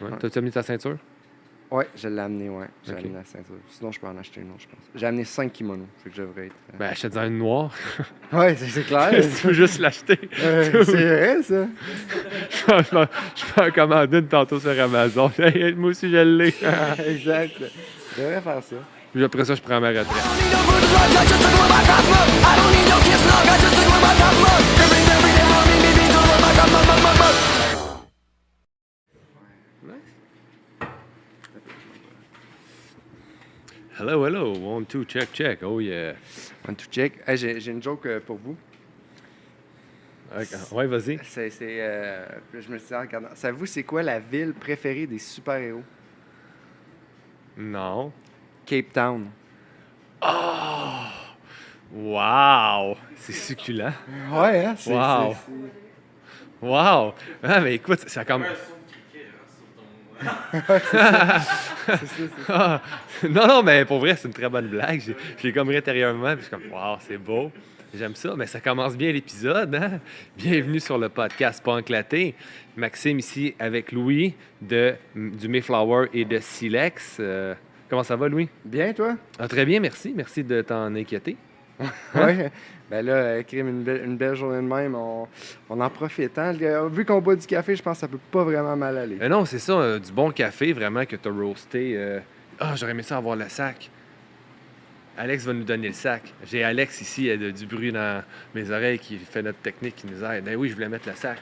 Ouais. Ouais. T'as-tu amené ta ceinture? Ouais, je l'ai amené, ouais. J'ai Ok. amené la ceinture. Sinon, je peux en acheter une autre, je pense. J'ai amené 5 kimonos. Fait que je devrais être. Ben, achète-en une noire. Ouais, c'est clair. Si tu veux juste l'acheter. C'est vrai, ça. Je peux en commander une tantôt sur Amazon. Hey, moi aussi, je l'ai. Exact. Je devrais faire ça. Puis après ça, je prends ma retraite. Hello, hello. 1, 2, check, check. Oh yeah. One to check. Hey, j'ai une joke pour vous. Ouais, vas-y. Je me suis dit en regardant. Savez-vous, c'est quoi la ville préférée des super-héros? Non. Cape Town. Oh! Wow! C'est succulent. Ouais, hein? Wow. Wow! Ah, mais écoute, ça comme. Ah, non, non, mais pour vrai, c'est une très bonne blague. J'ai comme ri intérieurement, puis je suis comme, wow, c'est beau. J'aime ça. Mais ça commence bien l'épisode, hein? Bienvenue sur le podcast Pas Enclaté. Maxime ici avec Louis du Mayflower et de Silex. Comment ça va, Louis? Bien, toi? Ah, très bien, merci. Merci de t'en inquiéter. Ouais. Ben là, crime, une belle journée de même, on en profite. Hein? Vu qu'on boit du café, je pense que ça peut pas vraiment mal aller. Non, c'est ça, du bon café vraiment que tu as roasté. Ah, j'aurais aimé ça avoir le sac. Alex va nous donner le sac. J'ai Alex ici, du bruit dans mes oreilles qui fait notre technique, qui nous aide. Ben oui, je voulais mettre le sac.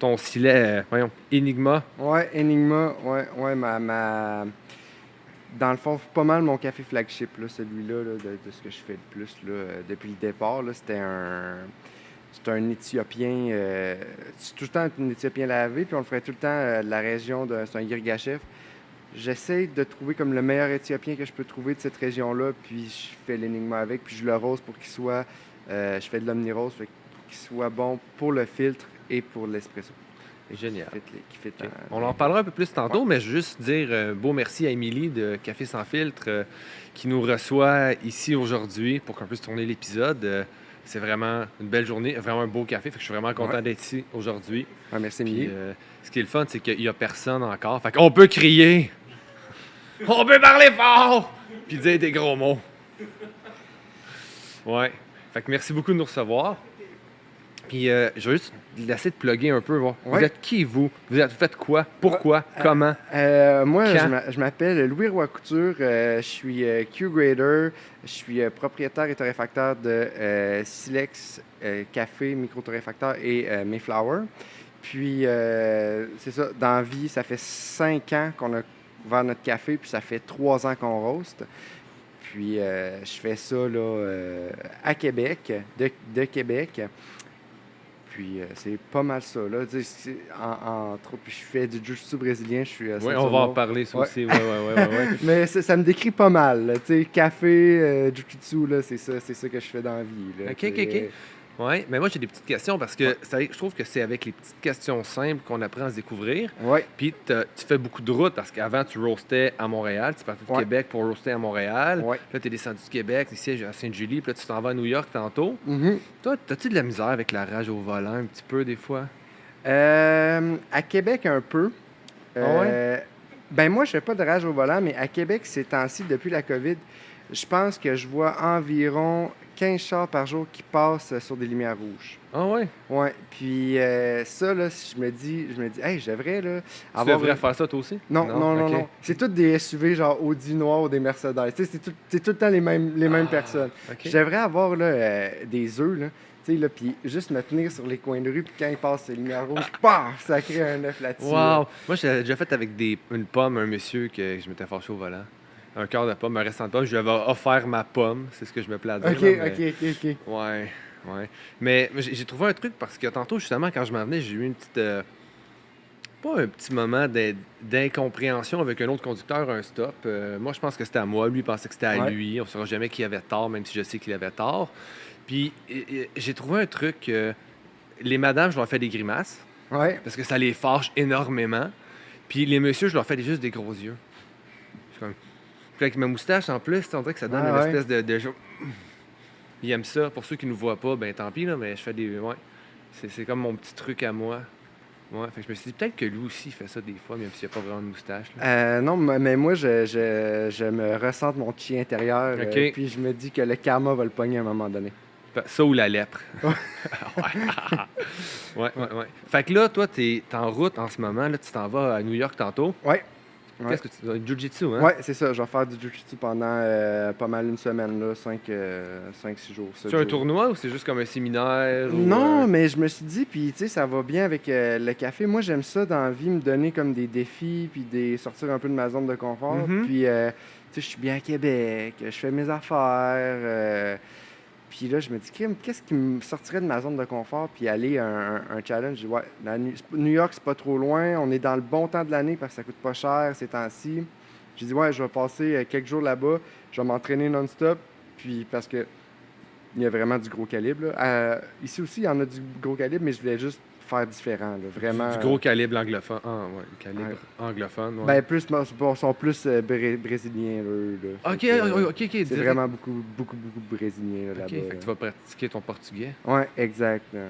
Ton stylet, voyons, Enigma. Ouais, Enigma, ouais, Dans le fond, pas mal mon café flagship, là, celui-là, là, de ce que je fais le plus là, depuis le départ. Là, c'était un Éthiopien, c'est tout le temps un Éthiopien lavé, puis on le ferait tout le temps de la région c'est un Girgachef. J'essaie de trouver comme le meilleur Éthiopien que je peux trouver de cette région-là, puis je fais l'Enigma avec, puis je le rose pour qu'il soit, je fais de l'omni-rose, pour qu'il soit bon pour le filtre et pour l'espresso. Génial. Qui fit Okay. On en parlera un peu plus tantôt, mais je veux juste dire un beau merci à Émilie de Café Sans Filtre qui nous reçoit ici aujourd'hui pour qu'on puisse tourner l'épisode. C'est vraiment une belle journée, vraiment un beau café. Fait que je suis vraiment content d'être ici aujourd'hui. Ouais, merci, Émilie. Ce qui est le fun, c'est qu'il n'y a personne encore. Fait qu'on peut crier. On peut parler fort! Puis dire des gros mots. Ouais. Fait que merci beaucoup de nous recevoir. Puis je vais juste laisser de plugger un peu. Voir. Ouais. Vous êtes qui, vous? Vous faites quoi? Pourquoi? Comment? Moi, Quand? je m'appelle Louis Roy Couture. Je suis Q-Grader. Je suis propriétaire et torréfacteur de Silex Café, micro-torréfacteur et Mayflower. Puis, c'est ça, dans la vie, ça fait 5 ans qu'on a ouvert notre café, puis ça fait 3 ans qu'on roast. Puis, je fais ça là, à Québec, de Québec. Puis c'est pas mal ça. Là. Puis je fais du jiu-jitsu brésilien. Je suis Oui, on va en parler, ça aussi. Ouais. Mais ça me décrit pas mal. Café, jiu-jitsu, là, c'est ça que je fais dans la vie. Là, OK. Oui, mais moi, j'ai des petites questions parce que je trouve que c'est avec les petites questions simples qu'on apprend à se découvrir. Ouais. Puis tu fais beaucoup de routes parce qu'avant, tu roastais à Montréal. Tu partais de Québec pour roaster à Montréal. Ouais. Puis là, tu es descendu de Québec, ici à Sainte-Julie. Puis là, tu t'en vas à New York tantôt. Mm-hmm. Toi, as-tu de la misère avec la rage au volant un petit peu des fois? À Québec, un peu. Ouais? Ben moi, je fais pas de rage au volant, mais à Québec, ces temps-ci, depuis la COVID, je pense que je vois environ 15 chars par jour qui passent sur des lumières rouges. Ah ouais? Ouais. Puis ça, là, je me dis, hey, je devrais, là, Tu devrais faire ça toi aussi? Non. C'est toutes des SUV, genre Audi noir ou des Mercedes. Tu sais, c'est tout le temps les mêmes personnes. Okay. Je devrais avoir là, des œufs, là. Tu sais, là, puis juste me tenir sur les coins de rue, puis quand ils passent les lumières rouges, paf, ça crée un œuf là-dessus. Wow! Là. Moi, j'ai déjà fait avec une pomme, un monsieur que je m'étais fâché au volant. Un quart de pomme, un restant de pomme. Je lui avais offert ma pomme, c'est ce que je me plais à dire. OK. Ouais. Mais j'ai trouvé un truc parce que tantôt, justement, quand je m'en venais, j'ai eu une petite... pas un petit moment d'incompréhension avec un autre conducteur, un stop. Moi, je pense que c'était à moi. Lui, il pensait que c'était à lui. On ne saura jamais qui avait tort, même si je sais qu'il avait tort. Puis, j'ai trouvé un truc... les madames, je leur fais des grimaces. Ouais. Parce que ça les fâche énormément. Puis, les messieurs, je leur fais juste des gros yeux. Je suis comme... Puis avec ma moustache, en plus, on dirait que ça donne une espèce de jeu. Ils aiment ça. Pour ceux qui ne nous voient pas, ben tant pis, là, mais je fais des... Ouais. C'est comme mon petit truc à moi. Ouais, fait que je me suis dit peut-être que lui aussi il fait ça des fois, même s'il n'y a pas vraiment de moustache. Là. Non, mais moi, je me ressente mon chi intérieur, OK. puis je me dis que le karma va le pogner à un moment donné. Ça ou la lèpre. Ouais. Ouais, Ouais. ouais, ouais. Fait que là, toi, t'es en route en ce moment. Là, tu t'en vas à New York tantôt. Ouais. Ouais. Qu'est-ce que tu vas? Jiu-jitsu, hein? Ouais, c'est ça. Je vais faire du jiu-jitsu pendant pas mal une semaine, là, 5-6 jours, 7 C'est un jours. tournoi ou c'est juste comme un séminaire? Non, mais je me suis dit, puis tu sais, ça va bien avec le café. Moi, j'aime ça dans la vie, me donner comme des défis, puis sortir un peu de ma zone de confort. Mhm. Puis, tu sais, je suis bien à Québec, je fais mes affaires. Puis là, je me dis, qu'est-ce qui me sortirait de ma zone de confort, puis aller à un challenge? Je dis, ouais, New York, c'est pas trop loin, on est dans le bon temps de l'année parce que ça coûte pas cher ces temps-ci. J'ai dit, ouais, je vais passer quelques jours là-bas, je vais m'entraîner non-stop, puis parce que il y a vraiment du gros calibre, là. Ici aussi, il y en a du gros calibre, mais je voulais juste faire différent, là, vraiment. Du gros calibre anglophone. Ah, ouais, le calibre Ouais. anglophone. Ouais. Ben, plus, ils sont plus brésiliens, eux, là. Ok, Fait que, ok, ok. c'est direct. vraiment beaucoup, beaucoup, beaucoup de brésiliens, là, Ok, là-bas. fait que tu vas pratiquer ton portugais. Ouais, exact. Ouais.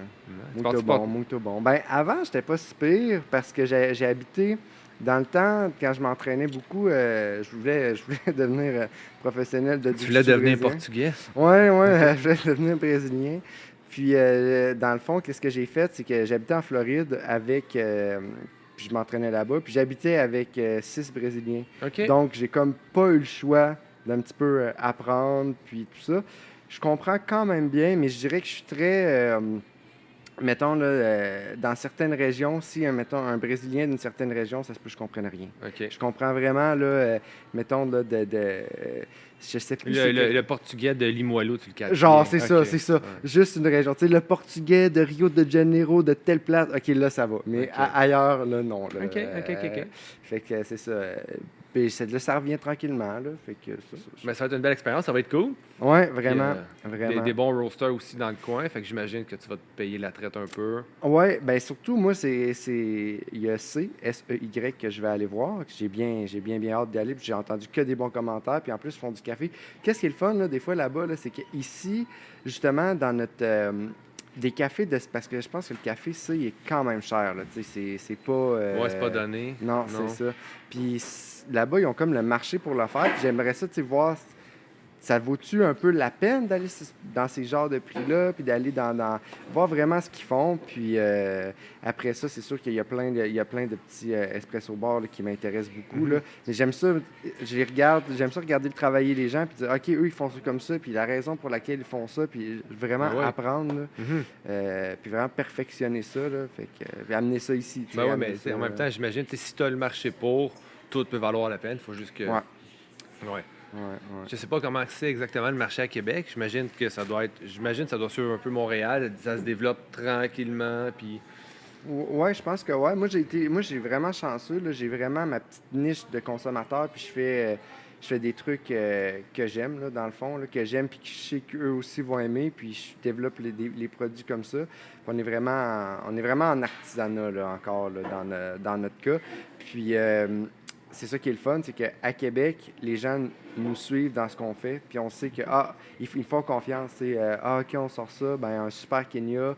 Tu Muito pars- bon, muito bon. Ben, avant, j'étais pas si pire parce que j'ai habité dans le temps, quand je m'entraînais beaucoup, je voulais devenir professionnel de Tu voulais jiu-jitsu devenir brésilien. portugais? Ouais, Ok. je voulais devenir brésilien. Puis, dans le fond, qu'est-ce que j'ai fait, c'est que j'habitais en Floride avec, puis je m'entraînais là-bas, puis j'habitais avec 6 Brésiliens. Ok. Donc, j'ai comme pas eu le choix d'un petit peu apprendre, puis tout ça. Je comprends quand même bien, mais je dirais que je suis très, mettons, là, dans certaines régions, si, mettons, un Brésilien d'une certaine région, ça se peut que je comprenne rien. Ok. Je comprends vraiment, là, mettons, là, je sais plus. Le portugais de Limoilou, tu le captes. Genre, c'est ça, Ok. c'est ça. Ouais. Juste une région. Tu sais, le portugais de Rio de Janeiro, de telle place, OK, là, ça va. Mais Ok. ailleurs, là, non. Là. Ok, ok, ok. Fait que c'est ça. Puis là, ça revient tranquillement, là. Fait que c'est ça. Mais ça va être une belle expérience, ça va être cool. Ouais, vraiment. Puis, Vraiment. des bons roasters aussi dans le coin, fait que j'imagine que tu vas te payer la traite un peu. Ouais, ben surtout, moi, il y a S-E-Y que je vais aller voir. Que j'ai bien hâte d'y aller. Puis j'ai entendu que des bons commentaires. Puis en plus, ils font du café. Qu'est-ce qui est le fun, là, des fois, là-bas, là, c'est qu'ici, justement, dans notre. Des cafés, parce que je pense que le café, ça, il est quand même cher, là. Tu sais, c'est pas. Ouais, c'est pas donné. Non, c'est ça. Puis là-bas, ils ont comme le marché pour le faire. Puis j'aimerais ça, tu sais, voir. Ça vaut-tu un peu la peine d'aller dans ces genres de prix-là, puis d'aller voir vraiment ce qu'ils font. Puis après ça, c'est sûr qu'il y a plein de petits espresso bars là, qui m'intéressent beaucoup. Là. Mais j'aime ça, j'aime ça regarder travailler les gens, puis dire, OK, eux, ils font ça comme ça, puis la raison pour laquelle ils font ça, puis vraiment Ben ouais. apprendre, là, Mhm. puis vraiment perfectionner ça, là, fait que, puis amener ça ici. tu sais, Ben ouais, amener mais ça, en même temps, j'imagine, si tu as le marché pour, tout peut valoir la peine. Il faut juste que. Ouais. Ouais. Ouais. Je sais pas comment c'est exactement le marché à Québec. J'imagine que ça doit être. J'imagine que ça doit suivre un peu Montréal. Ça se développe tranquillement. Puis. Ouais, je pense que ouais. Moi, j'ai vraiment chanceux. Là. J'ai vraiment ma petite niche de consommateur. Puis je fais des trucs que j'aime, là, dans le fond, là, que j'aime, puis que je sais qu'eux aussi vont aimer. Puis je développe les produits comme ça. Puis on est vraiment en artisanat, là, encore, là, dans notre cas. Puis c'est ça qui est le fun, c'est qu'à Québec, les gens nous suivent dans ce qu'on fait, puis on sait que ils font confiance. OK, on sort ça, ben un super Kenya.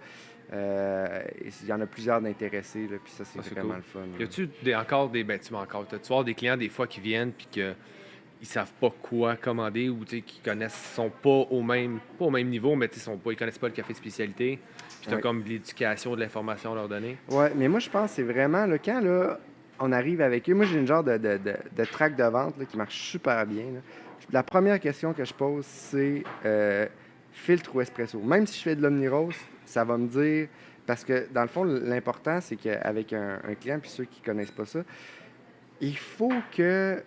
Il y en a plusieurs d'intéressés, là, puis ça, c'est vraiment cool. le fun. Y a-tu encore des. Ben, tu vas encore. Tu vois des clients, des fois, qui viennent, puis que. Ils savent pas quoi commander ou qui connaissent, sont pas au même niveau, mais ils connaissent pas le café de spécialité. Puis tu as comme de l'éducation, de l'information à leur donner. Ouais, mais moi, je pense que c'est vraiment, là, quand là, on arrive avec eux, moi, j'ai une genre de track de vente là, qui marche super bien. Là. La première question que je pose, c'est filtre ou espresso. Même si je fais de l'omnirose, ça va me dire. Parce que, dans le fond, l'important, c'est qu'avec un client, puis ceux qui connaissent pas ça, il faut que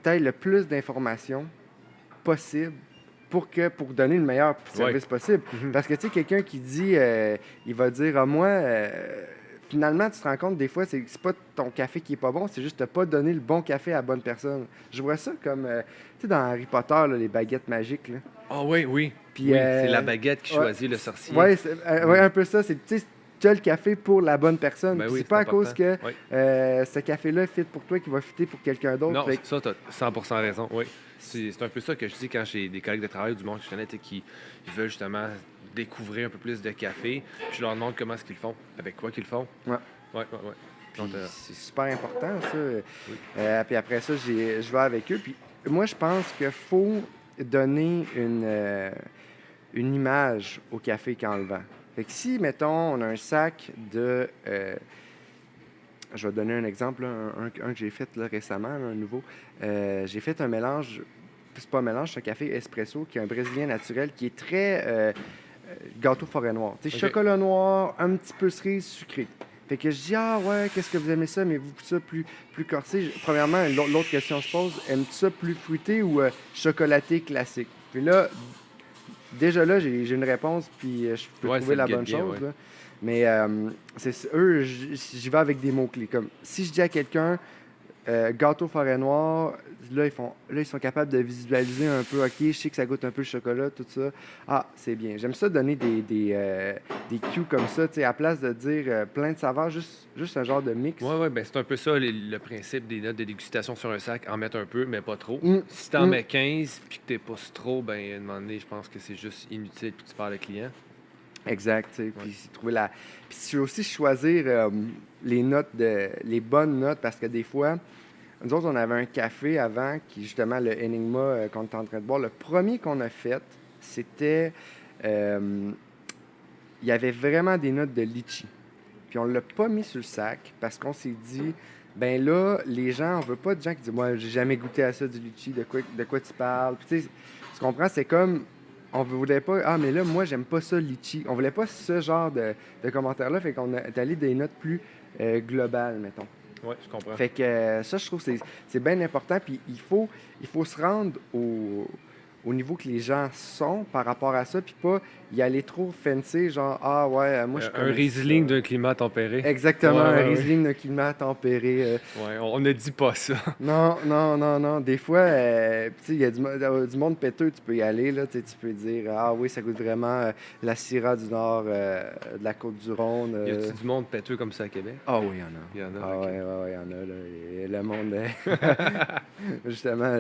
tu aies le plus d'informations possible pour donner le meilleur service possible. Mhm. Parce que, tu sais, quelqu'un qui dit, il va dire, moi, finalement, tu te rends compte, des fois, c'est pas ton café qui est pas bon, c'est juste que tu n'as pas donné le bon café à la bonne personne. Je vois ça comme, tu sais, dans Harry Potter, là, les baguettes magiques. Là. Ah oui. Puis, Oui, c'est la baguette qui choisit le sorcier. Oui, ouais, un peu ça. C'est, tu sais, tu as le café pour la bonne personne. Ben Puis oui, c'est pas à important. cause que Oui. ce café-là fit pour toi qui va fitter pour quelqu'un d'autre. Non, Fait que- ça, tu as 100% raison. Oui. C'est un peu ça que je dis quand j'ai des collègues de travail ou du monde que je connais qui ils veulent justement découvrir un peu plus de café. Puis je leur demande comment est-ce qu'ils le font, avec quoi qu'ils le font. Ouais. Ouais, ouais, ouais. Puis Donc, c'est super important, ça. oui. Puis après ça, je vais avec eux. Puis moi, je pense qu'il faut donner une image au café quand on le vend. Fait que si, mettons, on a un sac de... je vais donner un exemple, là, un que j'ai fait là, récemment, là, un nouveau. J'ai fait un mélange, c'est pas un mélange, c'est un café espresso qui est un brésilien naturel qui est très gâteau forêt noire. Tu sais, OK. chocolat noir, un petit peu cerise sucré. Fait que je dis, ah ouais, qu'est-ce que vous aimez ça, mais vous ça plus corsé? Premièrement, l'autre question que je pose, aimes-tu ça plus fruité ou chocolaté classique? Puis là, déjà là, j'ai une réponse, puis je peux Ouais, trouver c'est le la bonne get-bien, chose. ouais. Là. Mais eux, j'y vais avec des mots-clés. Comme si je dis à quelqu'un gâteau forêt noire, là, ils sont capables de visualiser un peu, OK, je sais que ça goûte un peu le chocolat, tout ça. Ah, c'est bien. J'aime ça donner des cues comme ça, tu sais, à place de dire plein de saveurs, juste un genre de mix. Ouais, ouais, ben c'est un peu ça le principe des notes de dégustation sur un sac. En mettre un peu, mais pas trop. Mm, Si t'en mm. mets 15 puis que t'es pas trop, ben à un moment donné, je pense que c'est juste inutile puis tu perds le client. Exact, tu sais. Ouais. Puis trouver la. Puis c'est aussi choisir les bonnes notes, parce que des fois, nous autres, on avait un café avant, qui justement, le Enigma qu'on était en train de boire. Le premier qu'on a fait, c'était. euh, il y avait vraiment des notes de litchi. Puis on l'a pas mis sur le sac parce qu'on s'est dit, ben là, les gens, on veut pas de gens qui disent, moi, j'ai jamais goûté à ça du litchi, de quoi tu parles. Puis tu sais, tu comprends, c'est comme, on voulait pas, ah, mais là, moi, j'aime pas ça, le litchi. On voulait pas ce genre de commentaires-là, fait qu'on est allé des notes plus globales, mettons. Ouais, je comprends. Fait que ça, je trouve que c'est bien important. Puis il faut se rendre au niveau que les gens sont par rapport à ça, puis pas y aller trop fancy, genre, ah ouais, moi je Un connais Riesling ça. d'un climat tempéré. Exactement, Ouais, un ouais, ouais. Riesling de climat tempéré. Ouais, on ne dit pas ça. Non, non, non, non. Des fois, tu sais, il y a du monde péteux, tu peux y aller, là. Tu sais, tu peux dire, ah oui, ça goûte vraiment la Syrah du Nord de la Côte-du-Rhône. Y a-tu du monde pêteux comme ça à Québec? Ah oui, il y en a. Il y en a, Ah ok. ouais, ouais, ouais, il y en a, là. Et le monde, justement,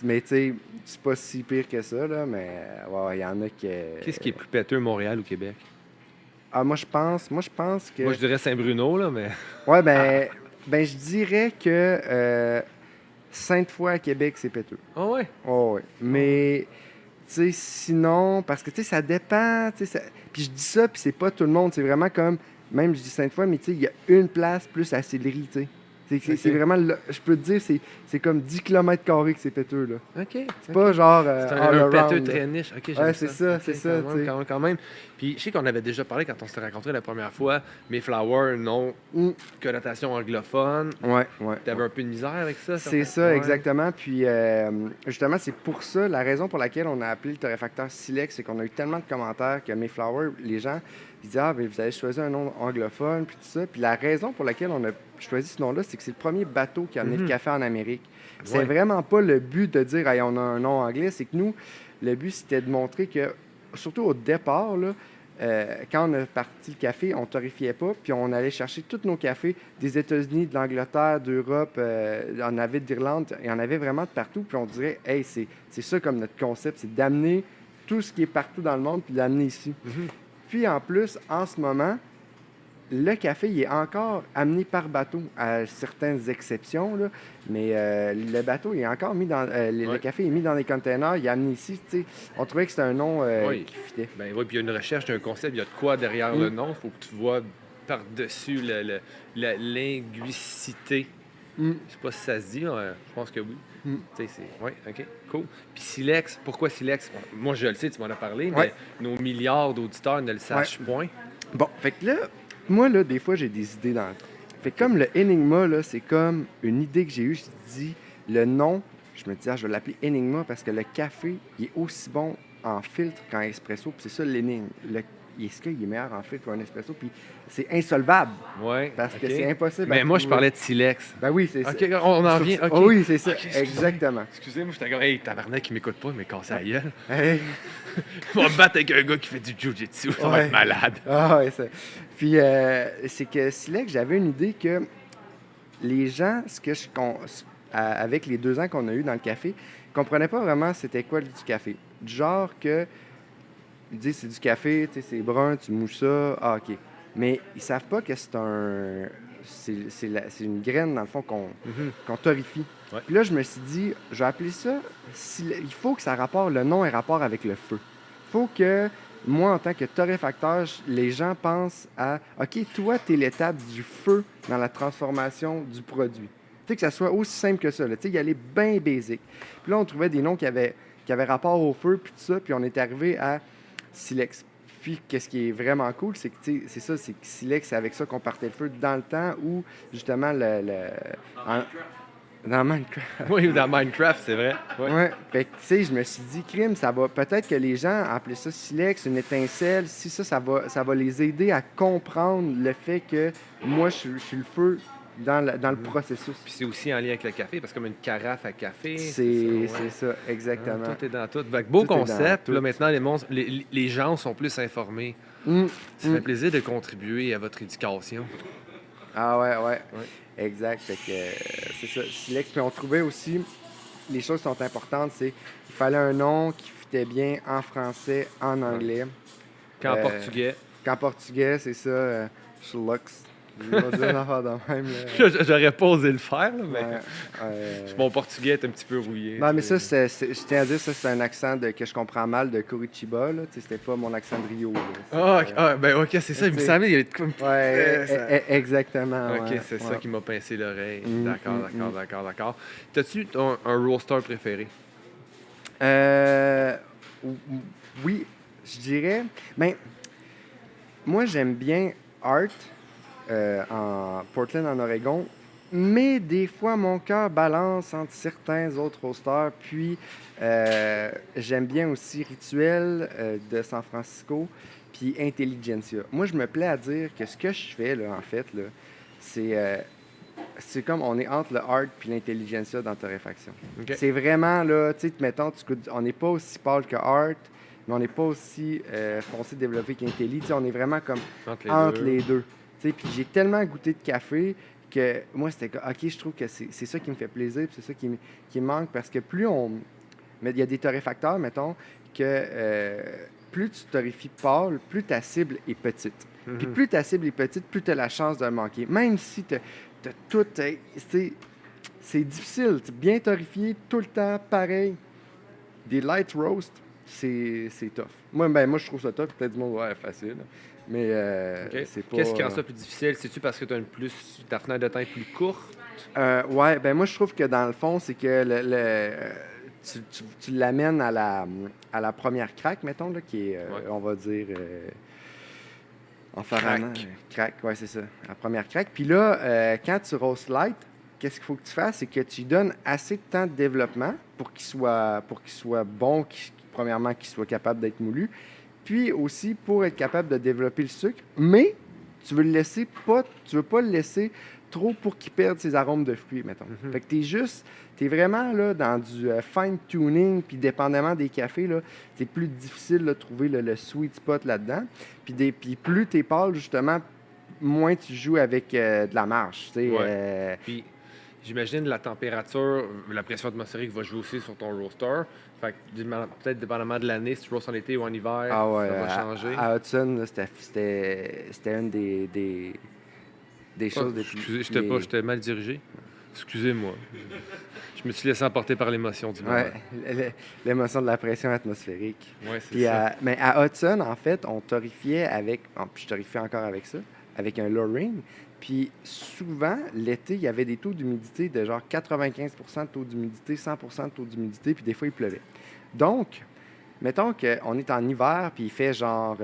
mais tu sais, c'est pas si pire que ça, là, mais ouais, ouais, il y en a qui... Qu'est-ce qui est plus pêteux, Montréal ou Québec? Ah, moi, je pense que... Moi, je dirais Saint-Bruno, là, mais. Ouais, ben, je dirais que Sainte-Foy à Québec, c'est péteux. Ah ouais? Oh, ouais. Mais, tu sais, sinon, parce que, tu sais, ça dépend, tu sais, puis je dis ça, puis c'est pas tout le monde, c'est vraiment comme, même je dis Sainte-Foy, mais tu sais, il y a une place plus à Sillery, tu sais. C'est Ok. vraiment, je peux te dire, c'est comme 10 km² que c'est péteux, là. OK. C'est pas genre C'est all un pêteux around, là. très niche. OK, j'aime Ouais, ça. c'est ça, OK, c'est ça, quand tu même, sais. quand même. Puis je sais qu'on avait déjà parlé quand on s'était rencontrés la première fois. Mayflower, non, Mm. connotation anglophone. Ouais, ouais. T'avais un peu de misère avec ça? C'est ça, Ouais. exactement. Puis, justement, c'est pour ça, la raison pour laquelle on a appelé le torréfacteur Silex, c'est qu'on a eu tellement de commentaires que Mayflower, les gens, ils disaient, ah, mais vous avez choisi un nom anglophone, puis tout ça. Puis la raison pour laquelle on a choisi ce nom-là, c'est que c'est le premier bateau qui a amené le café en Amérique. C'est Ouais. vraiment pas le but de dire, hey, on a un nom anglais, c'est que nous, le but, c'était de montrer que, surtout au départ, là, quand on a parti le café, on ne torréfiait pas, puis on allait chercher tous nos cafés des États-Unis, de l'Angleterre, d'Europe, on avait d'Irlande, il y en avait vraiment de partout, puis on dirait, hey, c'est ça comme notre concept, c'est d'amener tout ce qui est partout dans le monde, puis de l'amener ici. Mhm. Puis en plus, en ce moment, le café, il est encore amené par bateau, à certaines exceptions, là, mais le bateau, il est encore mis dans. Le Ouais. café est mis dans des containers, il est amené ici, tu sais. On trouvait que c'était un nom Oui. qui fitait. Ben oui, puis il y a une recherche d'un concept, il y a de quoi derrière le Mm. nom. Il faut que tu vois par-dessus la linguicité. Mm. Je sais pas si ça se dit, je pense que oui. Mm. Tu sais, c'est. Oui, OK, cool. Puis Silex, pourquoi Silex? Moi, je le sais, tu m'en as parlé, Ouais. mais nos milliards d'auditeurs ne le sachent point. Bon, fait que là, moi, là, des fois, j'ai des idées dans le tête. Fait que comme le Enigma, là, c'est comme une idée que j'ai eue. Je me dis, le nom, je me dis, ah, je vais l'appeler Enigma parce que le café, il est aussi bon en filtre qu'en espresso. Puis c'est ça l'énigme. Est-ce qu'il est meilleur en filtre qu'en espresso? Puis c'est insolvable Oui. parce que c'est impossible. Mais à moi, je trouver. parlais de Silex. Ben oui, c'est ça. OK, on en vient. OK. Oh oui, c'est ça. Ok, excusez. Exactement. Excusez-moi, j'étais comme, hey, tabarnak, qui m'écoute pas, mais casse la gueule. Hey. On va me battre avec un gars qui fait du jiu-jitsu, ça va Ouais. être malade. Ah ouais, ça. Puis c'est que Silex, j'avais une idée que les gens, avec les 2 ans qu'on a eu dans le café, comprenaient pas vraiment c'était quoi du café. Du genre que ils disent c'est du café, tu sais, c'est brun, tu mouches ça, ah ok. mais ils savent pas que c'est un... C'est une graine, dans le fond, Mhm. qu'on torréfie. Ouais. Puis là, je me suis dit, je vais appeler ça... Il faut que ça rapporte, le nom ait rapport avec le feu. Il faut que, moi, en tant que torréfacteur, les gens pensent à, OK, toi, tu es l'étape du feu dans la transformation du produit. Tu sais, que ça soit aussi simple que ça. Tu sais, y aller bien basic. Puis là, on trouvait des noms qui avaient rapport au feu, puis tout ça, puis on est arrivé à Silex. Puis, qu'est-ce qui est vraiment cool, c'est que, tu sais, c'est ça, c'est que Silex, c'est avec ça qu'on partait le feu dans le temps où, justement, en- dans Minecraft. Oui, ou dans Minecraft, c'est vrai. Ouais. Ouais. Fait que, tu sais, je me suis dit, crime, ça va. Peut-être que les gens appelaient ça Silex, une étincelle. Si ça va les aider à comprendre le fait que moi, je suis le feu dans le Mhm. processus. Puis c'est aussi en lien avec le café, parce que comme une carafe à café, C'est ça, ouais. ça, exactement. Tout est dans tout. Fait que beau Tout est dans concept. tout. Là, maintenant, les gens sont plus informés. Hum, Ça hum. fait plaisir de contribuer à votre éducation. Ah ouais, ouais. Ouais. Exact. Fait que c'est ça, Silex. Puis on trouvait aussi, les choses qui sont importantes, c'est qu'il fallait un nom qui fitait bien en français, en anglais. Qu'en Euh, portugais. Qu'en portugais, c'est ça, Schlux. Je vais dire une affaire de même. Là. J'aurais pas osé le faire, là, mais Ouais, mon portugais est un petit peu rouillé. Non, mais tu sais. je tiens à dire, ça, c'est un accent que je comprends mal de Curitiba. Là. Tu sais, c'était pas mon accent de Rio. Là. Ah, ben ok, c'est ça. Il me tu sais, semblait, il y avait comme... Ouais, ça- exactement. Ok, ouais, c'est ça ouais. qui m'a pincé l'oreille. Mm, D'accord, mm, d'accord, mm. d'accord. T'as-tu un roaster préféré? Euh, ou- ou- oui, je dirais. Ben, moi, j'aime bien Art en Portland, en Oregon. Mais des fois, mon cœur balance entre certains autres roasters. Puis, j'aime bien aussi Rituel de San Francisco, puis Intelligentsia. Moi, je me plais à dire que ce que je fais, là, en fait, là, c'est comme on est entre le art puis l'intelligentsia dans torréfaction. Ok. C'est vraiment, là, tu sais, mettons, on n'est pas aussi pâle que art, mais on n'est pas aussi foncé développé qu'Intelli. Tu sais, on est vraiment comme entre les deux. Tu sais, puis j'ai tellement goûté de café que moi, c'était comme, OK, je trouve que c'est ça qui me fait plaisir, puis c'est ça qui me manque, parce que plus on... Mais il y a des torréfacteurs, mettons, que plus tu torréfies pâle, plus ta cible est petite. Puis Mhm. plus ta cible est petite, plus tu as la chance de le manquer. Même si tu as tout... c'est difficile. Bien torréfié, tout le temps, pareil. Des light roast, c'est tough. Moi, je trouve ça tough. Peut-être du monde, ouais, facile. Mais Ok. c'est pas... Qu'est-ce qui rend ça plus difficile? C'est-tu parce que ta fenêtre de temps est plus courte? Ouais, ben moi, je trouve que dans le fond, c'est que tu l'amènes à la première craque, mettons, là, qui est, Ouais. on va dire, en faramand. Craque, ouais, c'est ça. La première craque. Puis là, quand tu roast light, qu'est-ce qu'il faut que tu fasses? C'est que tu lui donnes assez de temps de développement pour qu'il soit bon, premièrement, qu'il soit capable d'être moulu, puis aussi pour être capable de développer le sucre. Mais tu veux pas le laisser trop pour qu'il perde ses arômes de fruits, mettons. Mhm. Fait que t'es vraiment là dans du fine-tuning, puis dépendamment des cafés, là, c'est plus difficile de trouver le sweet spot là-dedans. Puis plus t'es pâle, justement, moins tu joues avec de la marge, tu sais. Ouais. Puis, j'imagine la température, la pression atmosphérique va jouer aussi sur ton roaster. Fait que, peut-être dépendamment de l'année, si tu roastes en été ou en hiver, Ah ouais, ça va changer. à Hudson, là, c'était une des Oh, choses les plus... excusez, j'étais mal dirigé. Excusez-moi. Je me suis laissé emporter par l'émotion du moment. Ouais, l'émotion de la pression atmosphérique. Ouais, c'est Puis ça. mais à Hudson, en fait, on torréfiait avec, puis je torréfie encore avec ça, avec un Lorraine. Puis souvent, l'été, il y avait des taux d'humidité de genre 95 de taux d'humidité, 100 de taux d'humidité, puis des fois, il pleuvait. Donc, mettons qu'on est en hiver, puis il fait genre,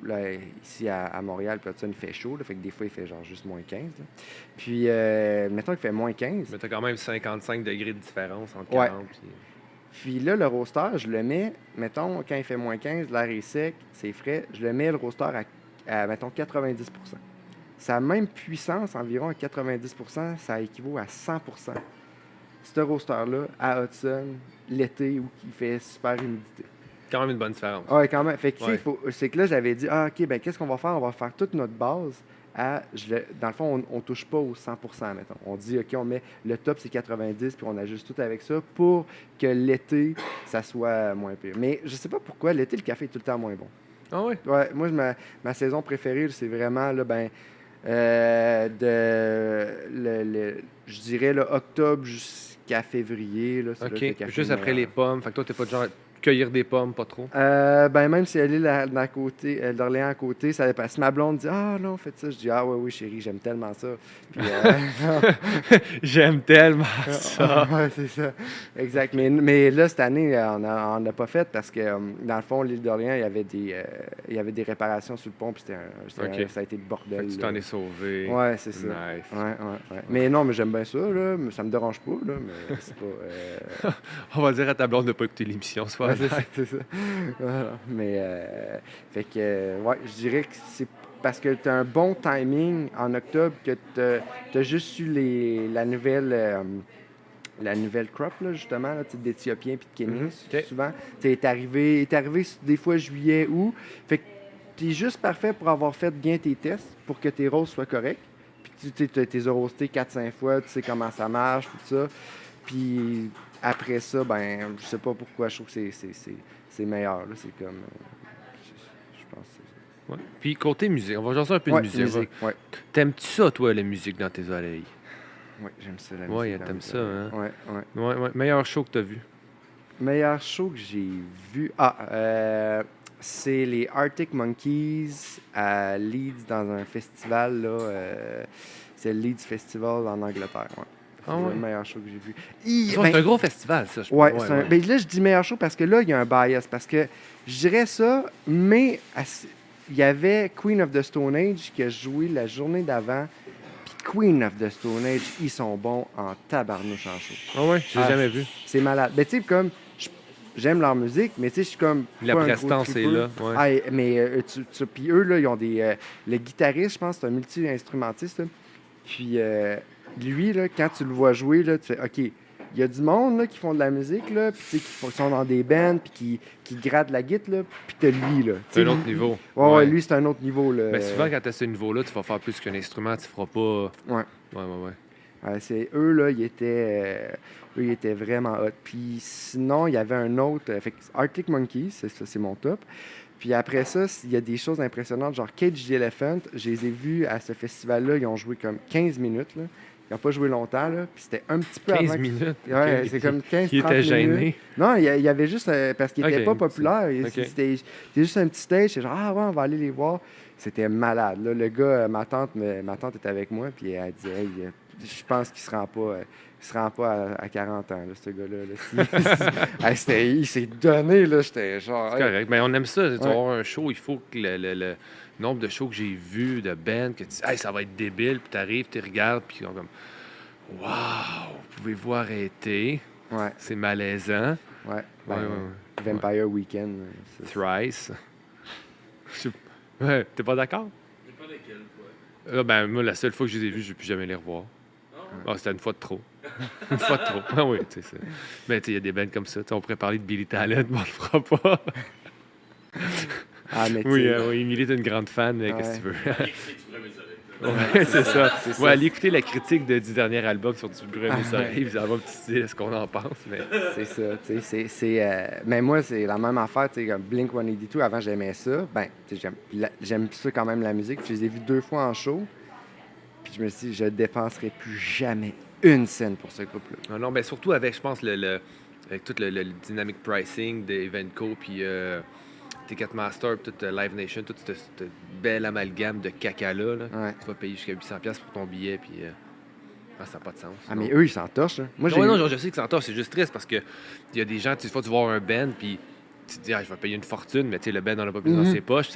là, ici à Montréal, puis Hudson, il fait chaud, là, fait que des fois, il fait genre juste moins 15. Là. Puis, mettons qu'il fait moins 15. Mais t'as quand même 55 degrés de différence entre Ouais. 40 puis... Puis là, le roaster, je le mets, mettons, quand il fait moins 15, l'air est sec, c'est frais, je le mets, le roaster, mettons, 90 Sa même puissance, environ à 90 ça équivaut à 100 ce roaster-là, à Hudson, l'été, où il fait super humidité. Quand même une bonne différence. Ouais, quand même. Fait que, tu sais, Ouais. c'est que là, j'avais dit, OK, ben qu'est-ce qu'on va faire? On va faire toute notre base dans le fond, on touche pas au 100 mettons. On dit, OK, on met le top, c'est 90, puis on ajuste tout avec ça pour que l'été, ça soit moins pire. Mais je sais pas pourquoi, l'été, le café est tout le temps moins bon. Ah ouais? Ouais, moi, ma saison préférée, c'est vraiment, là, ben, je dirais, là, octobre jusqu'à février, là, c'est là OK. que le café est Juste le après les meilleur. pommes. Fait que toi, t'es pas de genre cueillir des pommes, pas trop. Ben, même si elle est d'à côté, d'Orléans à côté, ça dépend. Si ma blonde dit ah non, faites ça, je dis ah ouais, oui, chérie, j'aime tellement ça. Puis, J'aime tellement ça. ouais, c'est ça. Exact. Mais là, cette année, on n'a pas fait parce que, dans le fond, l'île d'Orléans, il y avait des réparations sur le pont, puis OK. ça a été le Fait bordel. que tu là. t'en es sauvé. Ouais, c'est ça. Nice. Ouais. Mais non, mais j'aime bien ça, là. Mais ça me dérange pas, là. Mais c'est pas. On va dire à ta blonde de ne pas écouter l'émission, soit Ouais, c'est ça, honnête. c'est ça. Voilà. Mais, fait que, ouais, je dirais que c'est parce que tu as un bon timing en octobre que tu as juste eu la nouvelle crop, là, justement, là, tu sais, d'Éthiopiens puis de Kenyans, OK. souvent. Tu sais, est arrivé des fois juillet, août. Fait que tu es juste parfait pour avoir fait bien tes tests pour que tes roses soient correctes. Puis tu t'es roasté 4-5 fois, tu sais comment ça marche, tout ça. Puis après ça, ben, je sais pas pourquoi, je trouve que c'est meilleur. Là. C'est comme. Je pense que c'est Ouais. Puis côté musique, on va jaser un peu ça. de Ouais, musique. musique, ouais. T'aimes-tu ça, toi, la musique dans tes oreilles? Ouais, j'aime ça, la Ouais, musique. dans t'aimes mes ça, oreilles. hein? Ouais. Ouais. Meilleur show que t'as vu. Meilleur show que j'ai vu. C'est les Arctic Monkeys à Leeds dans un festival. Là, c'est le Leeds Festival en Angleterre. Ouais. Ah C'est ouais? le meilleur show que j'ai vu. C'est un gros festival, ça, je Ouais, pense. ben là, je dis meilleur show parce que là, il y a un bias. Parce que je dirais ça, mais il y avait Queen of the Stone Age qui a joué la journée d'avant. Puis Queen of the Stone Age, ils sont bons en tabarnouche en show. Ah ouais? Je l'ai jamais vu. C'est malade. Ben, tu sais, comme, j'aime leur musique, mais tu sais, je suis comme. La pas un gros prestance est tripeux. là, ouais. Mais, puis eux, là, ils ont des. Le guitariste, je pense, c'est un multi-instrumentiste. Là. Puis, lui, là, quand tu le vois jouer, là, tu fais, OK, il y a du monde là, qui font de la musique, là, puis tu sais, qui sont dans des bands, puis qui grattent la guitare, là, puis t'as lui, là. Tu C'est sais, un autre niveau. Ouais, lui, c'est un autre niveau, là. Mais souvent, quand tu as ce niveau-là, tu vas faire plus qu'un instrument, tu feras pas. Ouais. Ouais. C'est eux, là, ils étaient vraiment hot. Puis sinon, il y avait un autre. Fait que Arctic Monkeys, c'est mon top. Puis après ça, il y a des choses impressionnantes, genre Cage the Elephant. Je les ai vus à ce festival-là, ils ont joué comme 15 minutes. Là. Ils n'ont pas joué longtemps, là. Puis c'était un petit peu 15 avant. minutes. Ouais, OK. c'est comme 15 Il était gêné. minutes. Non, il y avait juste. Parce qu'il n'était OK, pas populaire. OK. C'était juste un petit stage. C'est genre, ah ouais, on va aller les voir. C'était malade. Là, le gars, ma tante était avec moi, puis elle dit, hey, je pense qu'il se rend pas à 40 ans, là, ce gars-là. Là. Il s'est donné, là. J'étais genre. C'est correct. Mais on aime ça. Tu vas Ouais. avoir un show, il faut que le nombre de shows que j'ai vus, de bands, que tu dis, hey, ça va être débile, puis t'arrives, tu regardes, puis ils sont comme, waouh, pouvez-vous arrêter? Ouais, C'est malaisant. ouais. Ouais, Vampire Weekend. Thrice. Ouais, t'es pas d'accord? Ben, moi, la seule fois que je les ai vus, je ne vais plus jamais les revoir. Ah, c'était une fois de trop. Une fois de trop. Ah oui, tu sais ça. Mais tu sais, il y a des bands comme ça. Tu sais, on pourrait parler de Billy Talent, mais on le fera pas. Mais Oui, Emily est une grande fan, mais qu'est-ce que tu veux? Ouais, c'est ça. c'est Ouais, allez écouter la critique du dernier album sur Du bruit à mes oreilles, vous allez avoir un petit style ce qu'on en pense. Mais... C'est ça, tu sais, mais moi, c'est la même affaire, tu sais, comme Blink-182, avant, j'aimais ça. Ben, tu sais, j'aime ça quand même, la musique. Je les ai vus 2 fois en show. Puis je me suis dit, je dépenserai plus jamais une scène pour ce groupe-là. Non, mais surtout avec, je pense, avec tout le dynamic pricing d'Evenco, puis Ticketmaster, puis tout Live Nation, toute cette belle amalgame de caca-là. Là. Ouais. Tu vas payer jusqu'à 800$ pour ton billet, puis ça n'a pas de sens. Mais eux, ils s'en torchent. Hein. Moi, Non, je sais que c'est en tort, c'est juste triste parce que il y a des gens, tu vas voir un band, puis tu te dis, je vais payer une fortune, mais tu sais, le band n'en a pas plus dans ses poches.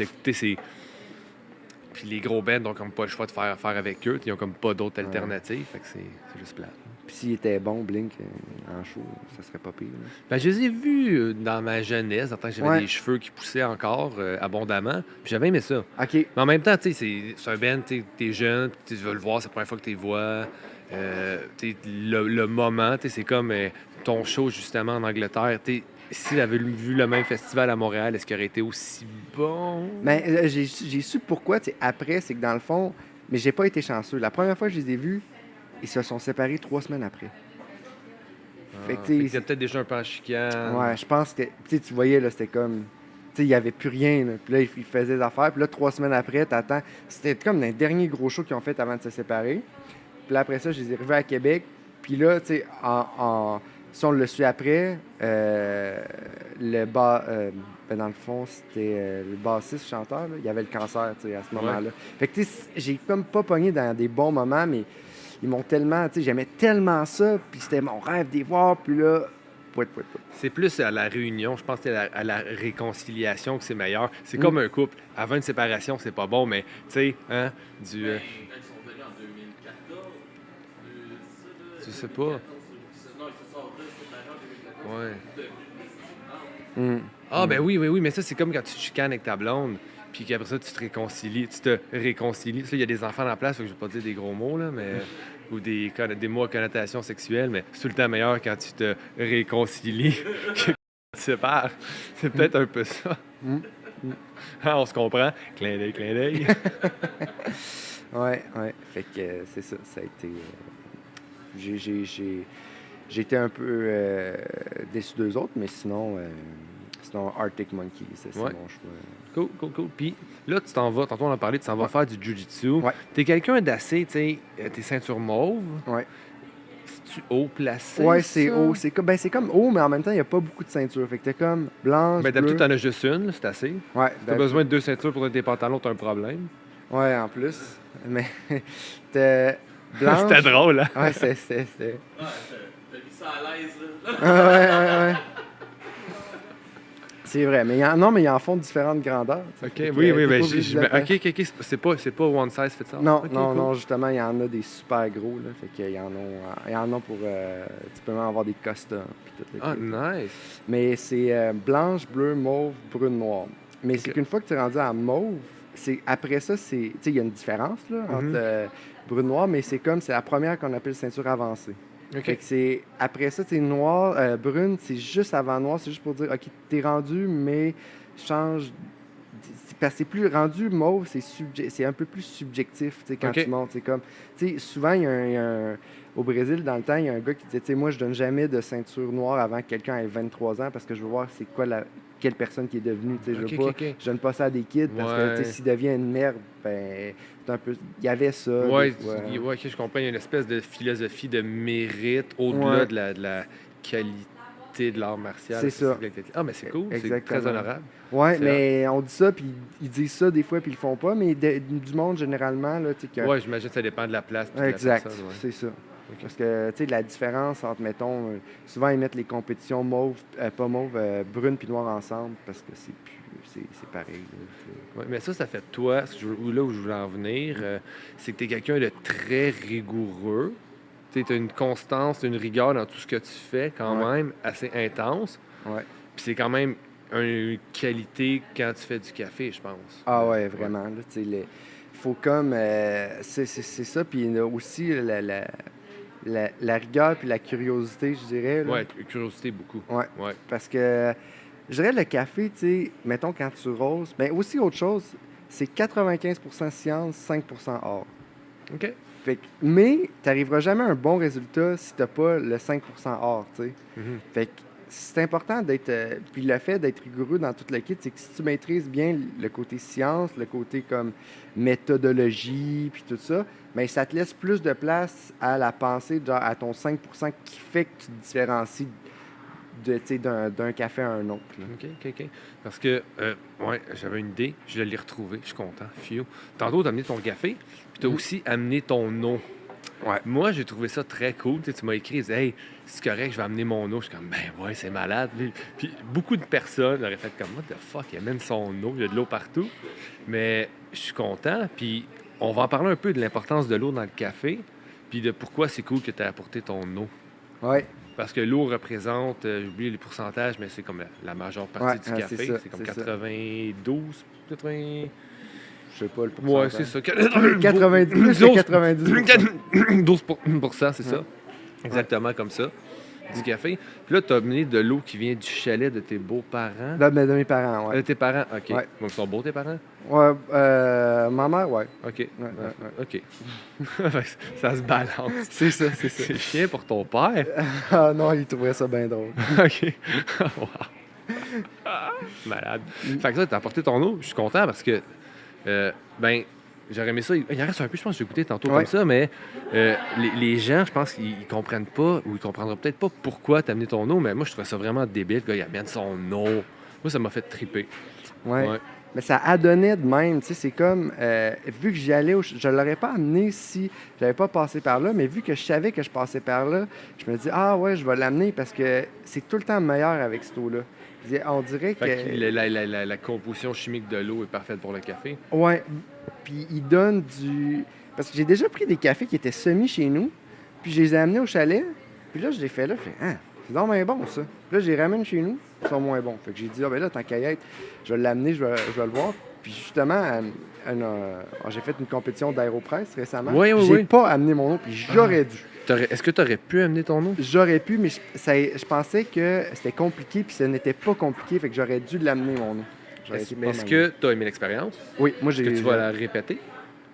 Puis les gros bands n'ont comme pas le choix de faire affaire avec eux, ils n'ont comme pas d'autres alternatives, fait que c'est juste plate. Puis s'il était bon, Blink, en show, ça serait pas pire. Là. Ben, je les ai vus dans ma jeunesse, en tant que j'avais des cheveux qui poussaient encore abondamment, puis j'avais aimé ça. OK. Mais en même temps, tu sais, c'est un band, t'es jeune, tu veux le voir, c'est la première fois que tu les vois. Le moment, c'est comme ton show justement en Angleterre. S'il avait vu le même festival à Montréal, est-ce qu'il aurait été aussi bon? Mais j'ai su pourquoi, après, c'est que dans le fond, mais j'ai pas été chanceux. La première fois que je les ai vus, ils se sont séparés 3 semaines après. Fait que t'es peut-être déjà un peu en chicane. Ouais, je pense que, tu voyais, là, c'était comme, sais, il n'y avait plus rien. Là. Puis là, ils faisaient des affaires. Puis là, 3 semaines après, t'attends. C'était comme dans les derniers gros shows qu'ils ont fait avant de se séparer. Puis là, après ça, je les ai revus à Québec. Puis là, tu sais, si on le suit après, dans le fond, c'était le bassiste chanteur. Là, il avait le cancer, tu sais, à ce moment-là. Fait que, tu sais, j'ai comme pas pogné dans des bons moments, mais ils m'ont tellement, tu sais, j'aimais tellement ça. Puis c'était mon rêve d'y voir. Puis là, pouet. C'est plus à la réunion, je pense que c'est à la réconciliation que c'est meilleur. C'est comme un couple. Avant une séparation, c'est pas bon, mais tu sais, hein, Quand ils sont venus en 2014, je sais pas. non, ils se sont séparés en 2014. Ouais. Ah, ben oui, mais ça, c'est comme quand tu te chicanes avec ta blonde, puis qu'après ça, tu te réconcilies. Ça, il y a des enfants dans la place, fait que je vais pas dire des gros mots, là, mais. Ou des mots à connotation sexuelle, mais c'est tout le temps meilleur quand tu te réconcilies que quand tu te sépares. C'est peut-être un peu ça. Ah, on se comprend. Clin d'œil. Ouais. Fait que c'est ça. Ça a été. J'ai été un peu déçu d'eux autres, mais sinon Arctic Monkeys, c'est mon choix. Cool. Puis là, tu t'en vas, tantôt on en a parlé, tu t'en vas faire du jiu-jitsu. Ouais. T'es quelqu'un d'assez, tu sais, t'es ceinture mauve. Ouais. C'est-tu haut placé? Ouais, c'est ça? haut. C'est comme haut, mais en même temps, il n'y a pas beaucoup de ceintures. Fait que t'es comme blanche, Ben, bleue. d'habitude, t'en as juste une, là, c'est assez. Ouais. T'as besoin de 2 ceintures pour tes pantalons, t'as un problème. Ouais, en plus. Mais t'es blanche. C'était drôle, hein? Ouais, c'est. T'as mis ça à l'aise, là. Ouais. C'est vrai, mais ils en font différentes grandeurs. OK, oui, OK, c'est pas one size fits all. Non, Okay, non, justement, il y en a des super gros, là, fait qu'il y en a pour, tu peux même avoir des customs, puis tout. Ah, nice! Mais c'est blanche, bleue, mauve, brune, noire. Mais c'est qu'une fois que tu es rendu à mauve, après ça, tu sais, il y a une différence, là, entre brune, noire, mais c'est la première qu'on appelle ceinture avancée. OK. Fait que après ça, c'est noir, brune, c'est juste avant noir, c'est juste pour dire, OK, t'es rendu, mais change. Parce que c'est plus rendu mauve, c'est un peu plus subjectif, tu sais, quand tu montes. C'est comme, tu sais, souvent, au Brésil, dans le temps, il y a un gars qui disait, tu sais, moi, je donne jamais de ceinture noire avant que quelqu'un ait 23 ans parce que je veux voir c'est quoi quelle personne qui est devenue, tu sais, je donne pas ça à des kids parce que, tu sais, s'il devient une merde, ben, c'est un peu, il y avait ça. Ouais, je comprends, il y a une espèce de philosophie de mérite au-delà de la qualité de l'art martial. C'est ça. Ah, mais c'est cool, Exactement. c'est très honorable. Ouais, mais on dit ça, puis ils disent ça des fois, puis ils le font pas, mais du monde, généralement, là, tu sais, Ouais, j'imagine que ça dépend de la place. Exact, de la personne, c'est ça. Parce que, tu sais, la différence entre, mettons, souvent ils mettent les compétitions brunes puis noires ensemble, parce que c'est pareil. Ouais, mais ça fait de toi, là où je voulais en venir, c'est que tu es quelqu'un de très rigoureux. Tu as une constance, une rigueur dans tout ce que tu fais, quand même, assez intense. Ouais. Puis c'est quand même une qualité quand tu fais du café, je pense. Ah ouais, vraiment. Là, il faut comme... c'est ça, puis il y a aussi la rigueur puis la curiosité, je dirais. Là. Ouais, curiosité beaucoup. Ouais. Parce que, je dirais, le café, tu sais, mettons, quand tu roses, mais aussi autre chose, c'est 95% science, 5% art. OK. Mais tu n'arriveras jamais à un bon résultat si tu n'as pas le 5% art, tu sais. Fait que c'est important d'être... puis le fait d'être rigoureux dans toute le kit, c'est que si tu maîtrises bien le côté science, le côté comme méthodologie, puis tout ça, bien, ça te laisse plus de place à la pensée, genre à ton 5% qui fait que tu te différencies d'un café à un autre. Là. OK. Parce que, j'avais une idée, je l'ai retrouvée, je suis content, Fio. Tantôt, tu as amené ton café, puis tu as aussi amené ton eau. Ouais. Moi, j'ai trouvé ça très cool. Tu m'as écrit, hey, c'est correct, je vais amener mon eau. Je suis comme, ben ouais, c'est malade. Puis beaucoup de personnes auraient fait comme, what the fuck, il amène son eau, il y a de l'eau partout. Mais je suis content. Puis on va en parler un peu de l'importance de l'eau dans le café, puis de pourquoi c'est cool que tu aies apporté ton eau. Ouais. Parce que l'eau représente, j'ai oublié les pourcentages, mais c'est comme la majeure partie du café. C'est comme 92, 80... Je sais pas le pourcentage. Ouais, c'est ça. 90, plus que 90 12%, c'est ça. Exactement comme ça. Du café. Puis là, tu as amené de l'eau qui vient du chalet de tes beaux-parents. De mes parents, ouais. De tes parents, OK. Ouais. Donc, ils sont beaux, tes parents? Ouais, ma mère, ouais. OK. Ouais. OK. Ça se balance. C'est ça. C'est chiant pour ton père. Ah non, il trouvait ça bien drôle. OK. Wow. Malade. Fait que ça, t'as apporté ton eau. Je suis content parce que, ben, j'aurais aimé ça. Il en reste un peu, je pense que j'ai goûté tantôt Ouais. comme ça, mais les gens, je pense qu'ils comprennent pas ou ils comprendront peut-être pas pourquoi t'as amené ton eau, mais moi, je trouvais ça vraiment débile. Le gars, il amène son eau. Moi, ça m'a fait triper. Ouais. Ouais. Mais ça adonnait de même, tu sais, c'est comme, vu que j'y allais, je l'aurais pas amené si j'avais pas passé par là, mais vu que je savais que je passais par là, je me dis, ah ouais, je vais l'amener parce que c'est tout le temps meilleur avec cette eau-là. On dirait que, Fait que la composition chimique de l'eau est parfaite pour le café. ouais, puis il donne du, parce que j'ai déjà pris des cafés qui étaient semis chez nous, puis je les ai amenés au chalet, puis là, je les fais là, je fais, ah, c'est vraiment bon ça. Puis là, je les ramène chez nous, ils sont moins bons. Fait que j'ai dit, ah ben là, tant qu'à y être, je vais l'amener, je vais le voir. Puis justement, j'ai fait une compétition d'aéropresse récemment. Oui, oui, J'ai oui. pas amené mon eau, puis j'aurais dû. Est-ce que tu aurais pu amener ton eau? J'aurais pu, mais je pensais que c'était compliqué, puis ce n'était pas compliqué, fait que j'aurais dû l'amener mon eau. J'aurais été pas Est-ce mal. que tu as aimé l'expérience? Oui, moi Est-ce j'ai. que tu vas la répéter?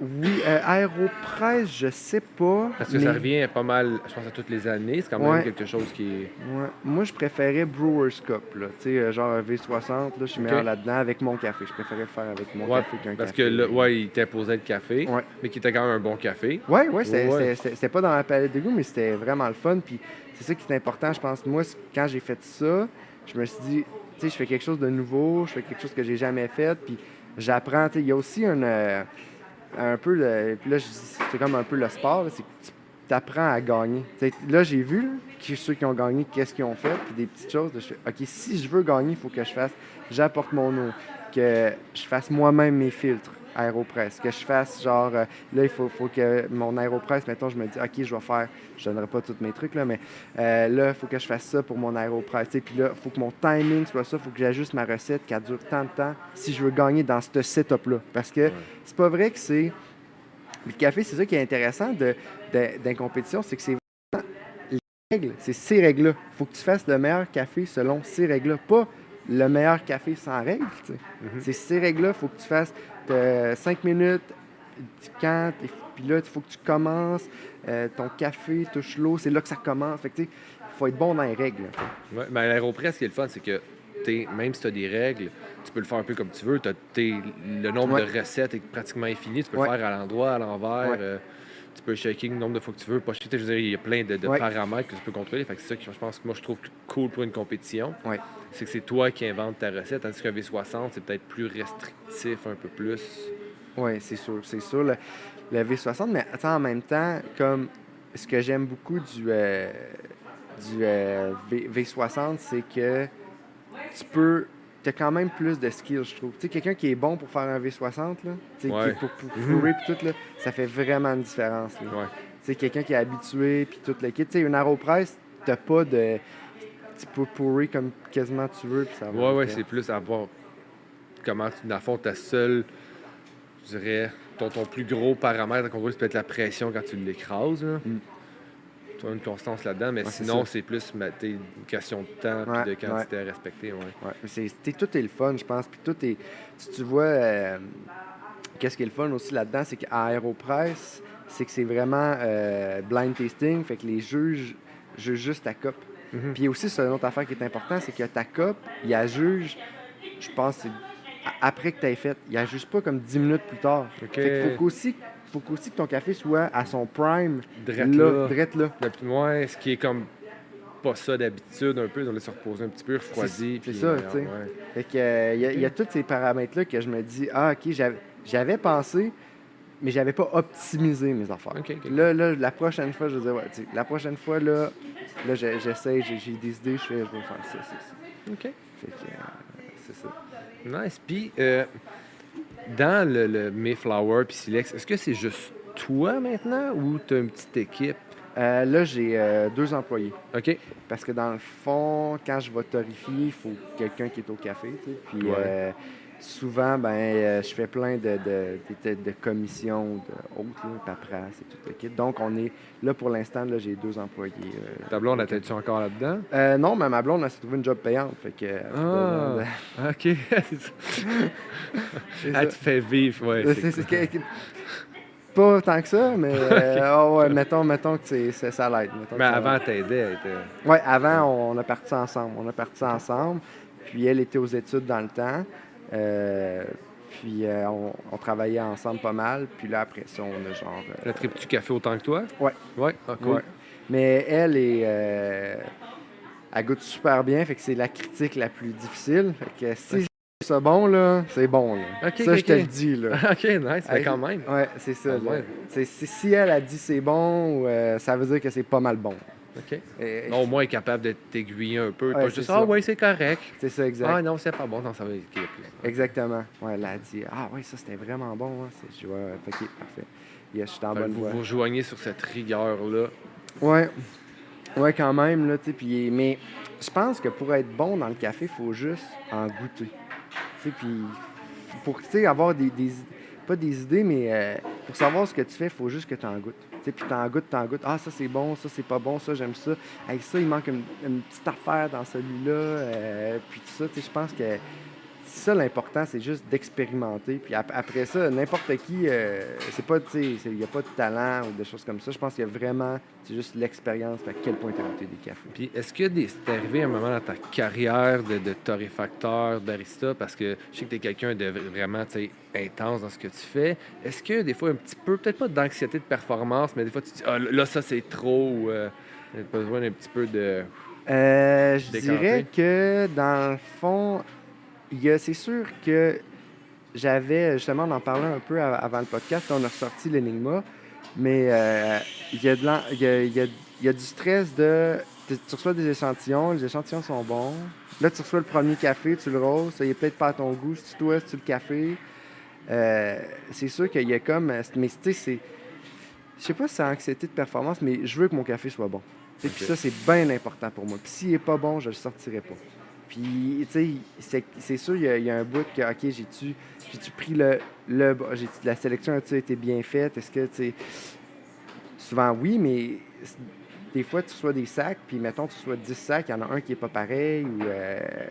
Oui, aéropresse, je sais pas. Parce que mais- ça revient pas mal, je pense, à toutes les années. C'est quand même Ouais. quelque chose qui est... Ouais. Moi, je préférais Brewers Cup, là. Tu sais, genre un V60, là, je suis meilleur Ok. là-dedans avec mon café. Je préférais le faire avec mon Ouais, café qu'un parce café. que là, ouais, il t'imposait le café, Ouais. mais qui était quand même un bon café. Ouais, Ouais. c'était pas dans ma palette de goût, mais c'était vraiment le fun. Puis c'est ça qui est important, je pense. Moi, quand j'ai fait ça, je me suis dit, tu sais, je fais quelque chose de nouveau, je fais quelque chose que j'ai jamais fait, puis j'apprends. Tu sais, il y a aussi un peu, puis là, je dis, c'est comme un peu le sport, là, c'est que tu apprends à gagner. Tu sais, là, j'ai vu, là, ceux qui ont gagné, qu'est-ce qu'ils ont fait, puis des petites choses. Là, je fais, OK, si je veux gagner, il faut que je fasse, j'apporte mon eau, que je fasse moi-même mes filtres aéropress, que je fasse genre, là, il faut que mon aéropress, mettons, je me dis, OK, je vais faire, je donnerai pas tous mes trucs, là, mais là, il faut que je fasse ça pour mon aéropress, tu sais, puis là, il faut que mon timing soit ça, il faut que j'ajuste ma recette, qu'elle dure tant de temps, si je veux gagner dans ce setup-là. Parce que c'est pas vrai que c'est... Le café, c'est ça qui est intéressant d'une compétition, c'est que c'est vraiment les règles, c'est ces règles-là. Il faut que tu fasses le meilleur café selon ces règles-là, pas le meilleur café sans règles, tu sais. C'est ces règles-là, il faut que tu fasses 5 minutes, quand, puis là, il faut que tu commences, ton café touche l'eau, c'est là que ça commence. Fait que, tu sais, il faut être bon dans les règles. Ouais, mais l'aéropress, ce qui est le fun, c'est que même si tu as des règles, tu peux le faire un peu comme tu veux. Le nombre Ouais. de recettes est pratiquement infini. Tu peux Ouais. le faire à l'endroit, à l'envers. Ouais. Tu peux shaker le nombre de fois que tu veux. Pas shaker, je veux dire, il y a plein de Ouais. paramètres que tu peux contrôler. Fait que c'est ça que je pense que moi, je trouve cool pour une compétition. Ouais. C'est que c'est toi qui inventes ta recette, tandis qu'un V60, c'est peut-être plus restrictif un peu plus. Oui, c'est sûr, c'est sûr. Le V60, mais attends, en même temps, comme ce que j'aime beaucoup du V60, c'est que tu as quand même plus de skills, je trouve. Tu sais, quelqu'un qui est bon pour faire un V60, là, tu sais, Ouais. pour pourer puis tout, là, ça fait vraiment une différence. Là. Ouais. Tu sais, quelqu'un qui est habitué, puis tout le kit. Tu sais, une aéropress, t'as pas de... Tu peux pourrir comme quasiment tu veux, puis ça va. Ouais, c'est plus à voir comment, dans le fond, ta seule, je dirais, ton plus gros paramètre à contrôler, ça peut être la pression quand tu l'écrases. Là. Mm. Tu as une constance là-dedans, mais Ouais, c'est sinon, ça. c'est plus une question de temps Ouais, et de quantité à respecter. Ouais. Ouais, mais tout est le fun, je pense. Puis tout est. Tu vois, qu'est-ce qui est le fun aussi là-dedans, c'est qu'à Aéropress, c'est que c'est vraiment blind tasting, fait que les juges jugent juste ta coupe. Mhm. Puis aussi, c'est une autre affaire qui est importante, c'est que ta coupe, il la juge, je pense, après que tu aies fait. Il la juge pas comme 10 minutes plus tard. OK. Fait qu'il faut qu'aussi que ton café soit à son prime, Drette là. drette là. Ouais, ce qui est comme pas ça d'habitude, un peu, on laisse se reposer un petit peu, refroidi. C'est puis, ça, tu sais. ouais. Fait que, il y a tous ces paramètres-là que je me dis, ah, OK, j'avais pensé, mais j'avais pas optimisé mes affaires. OK. Là, la prochaine fois, je vais dire, ouais, tu sais, la prochaine fois, là j'essaie, j'ai des idées, je vais faire ça, c'est ça. OK. Fait que, c'est ça. Nice. Puis, dans le Mayflower puis Silex, est-ce que c'est juste toi maintenant ou tu as une petite équipe? Là, j'ai 2 employés. OK. Parce que dans le fond, quand je vais torréfier, il faut quelqu'un qui est au café, tu sais. Puis Ouais. souvent, je fais plein de commissions, de autres, là, paperasse et tout le kit. Donc, on est là pour l'instant, là, j'ai 2 employés. Ta blonde, atteint-tu encore là-dedans? Non, mais ma blonde, elle s'est trouvé une job payante. Fait que, OK. Elle te fait vivre, ouais. pas tant que ça, mais ouais, mettons que ça l'aide. Mettons Mais que ça avant, l'aide. t'aidais. Elle était... Ouais, avant, on a parti ensemble. Puis elle était aux études dans le temps. Puis on travaillait ensemble pas mal. Puis là, après ça, on a genre... La tripes-tu café autant que toi? Ouais. Ouais? Ah, cool. Ouais. Mais elle elle goûte super bien, fait que c'est la critique la plus difficile. Fait que si c'est bon, là, c'est bon, là. Ok, ça, ok, je te ok. le dis, là. OK, nice, mais quand même. Ouais, c'est ça. Quand là. même. Si elle a dit c'est bon, ça veut dire que c'est pas mal bon. OK. Et- Non, au moins, elle est capable de t'aiguiller un peu. Ouais, Pas c'est juste, ça. ah, ouais, c'est correct. C'est ça, exact. Ah, non, c'est pas bon. Non, ça va être plus. Exactement. Ouais, elle a dit, ah ouais, ça c'était vraiment bon. Hein. Je vois, ok, parfait. Yes, je suis en Fait que bonne vous voie. vous rejoignez sur cette rigueur-là. Ouais. Ouais, quand même, là, tu sais, puis... Mais je pense que pour être bon dans le café, il faut juste en goûter. Tu sais, puis... Pour, tu sais, avoir pas des idées, mais pour savoir ce que tu fais, il faut juste que tu en goûtes. Tu sais, puis t'en goûtes. Ah, ça, c'est bon, ça, c'est pas bon, ça, j'aime ça. Avec ça, il manque une petite affaire dans celui-là. Puis tout ça, tu sais, je pense que... Ça, l'important, c'est juste d'expérimenter. Puis après ça, n'importe qui, c'est pas, tu sais, il n'y a pas de talent ou des choses comme ça. Je pense qu'il y a vraiment, c'est juste l'expérience, à quel point tu as goûté des cafés. Puis, est-ce que c'est arrivé un moment dans ta carrière de torréfacteur, barista, parce que je sais que tu es quelqu'un de vraiment, tu sais, intense dans ce que tu fais. Est-ce que des fois, un petit peu, peut-être pas d'anxiété de performance, mais des fois, tu te dis, ah, là, ça, c'est trop, ou t'as besoin d'un petit peu de... Je Décanté. dirais que, dans le fond, c'est sûr que j'avais, justement, on en parlait un peu avant le podcast, là, on a ressorti l'Enigma, mais il y a il y a du stress tu reçois des échantillons, les échantillons sont bons. Là, tu reçois le premier café, tu le roses, ça y est peut-être pas à ton goût, si toi, si tu le café. C'est sûr qu'il y a comme... Mais tu sais, c'est... Je sais pas si c'est anxiété de performance, mais je veux que mon café soit bon. Puis Ok. ça, c'est bien important pour moi. Puis s'il est pas bon, je le sortirai pas. Puis, tu sais, c'est sûr, il y a un bout que, OK, j'ai-tu pris la sélection a-tu été bien faite? Est-ce que, tu sais, souvent oui, mais des fois, tu reçois des sacs, puis mettons, tu reçois 10 sacs, il y en a un qui est pas pareil, ou, tu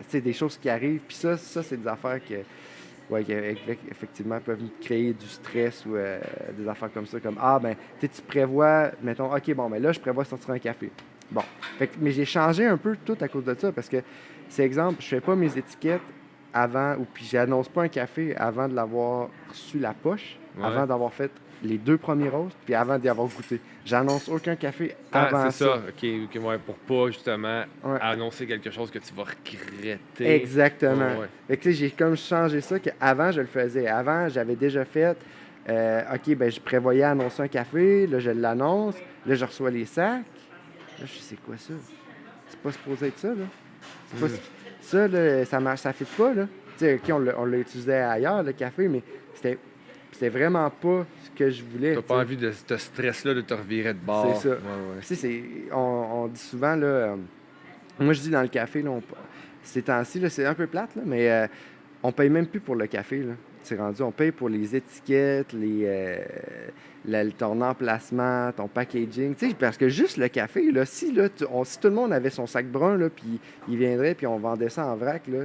sais, des choses qui arrivent. Puis ça, c'est des affaires qui effectivement, peuvent créer du stress ou des affaires comme ça, comme, ah, ben, tu sais, tu prévois, mettons, OK, bon, ben là, je prévois sortir un café. Bon. Mais j'ai changé un peu tout à cause de ça, parce que, c'est exemple, je fais pas mes étiquettes avant, ou puis j'annonce pas un café avant de l'avoir reçu la poche, Ouais. avant d'avoir fait les 2 premiers roasts, puis avant d'y avoir goûté. J'annonce aucun café Ah, avant c'est ça. OK, ouais, pour pas, justement, Ouais. annoncer quelque chose que tu vas regretter. Exactement. Ouais, ouais. Fait que, tu sais, j'ai comme changé ça, qu'avant, je le faisais. Avant, j'avais déjà fait, OK, ben je prévoyais annoncer un café, là, je l'annonce, là, je reçois les sacs. Là, je sais, c'est quoi ça? C'est pas supposé être ça, là. C'est pas... Ça, là, ça marche, ça fit pas, là. Tu sais, OK, on l'a utilisé ailleurs, le café, mais c'était vraiment pas ce que je voulais. T'as tu pas sais. envie de ce stress-là de te revirer de bord. C'est ça. Ouais, ouais. Tu sais, on dit souvent, là, moi je dis dans le café, là, ces temps-ci, là, c'est un peu plate, là, mais on paye même plus pour le café. Là. C'est rendu, on paye pour les étiquettes, ton emplacement, ton packaging. Tu sais, parce que juste le café, là, si tout le monde avait son sac brun, là, puis il viendrait, puis on vendait ça en vrac, là,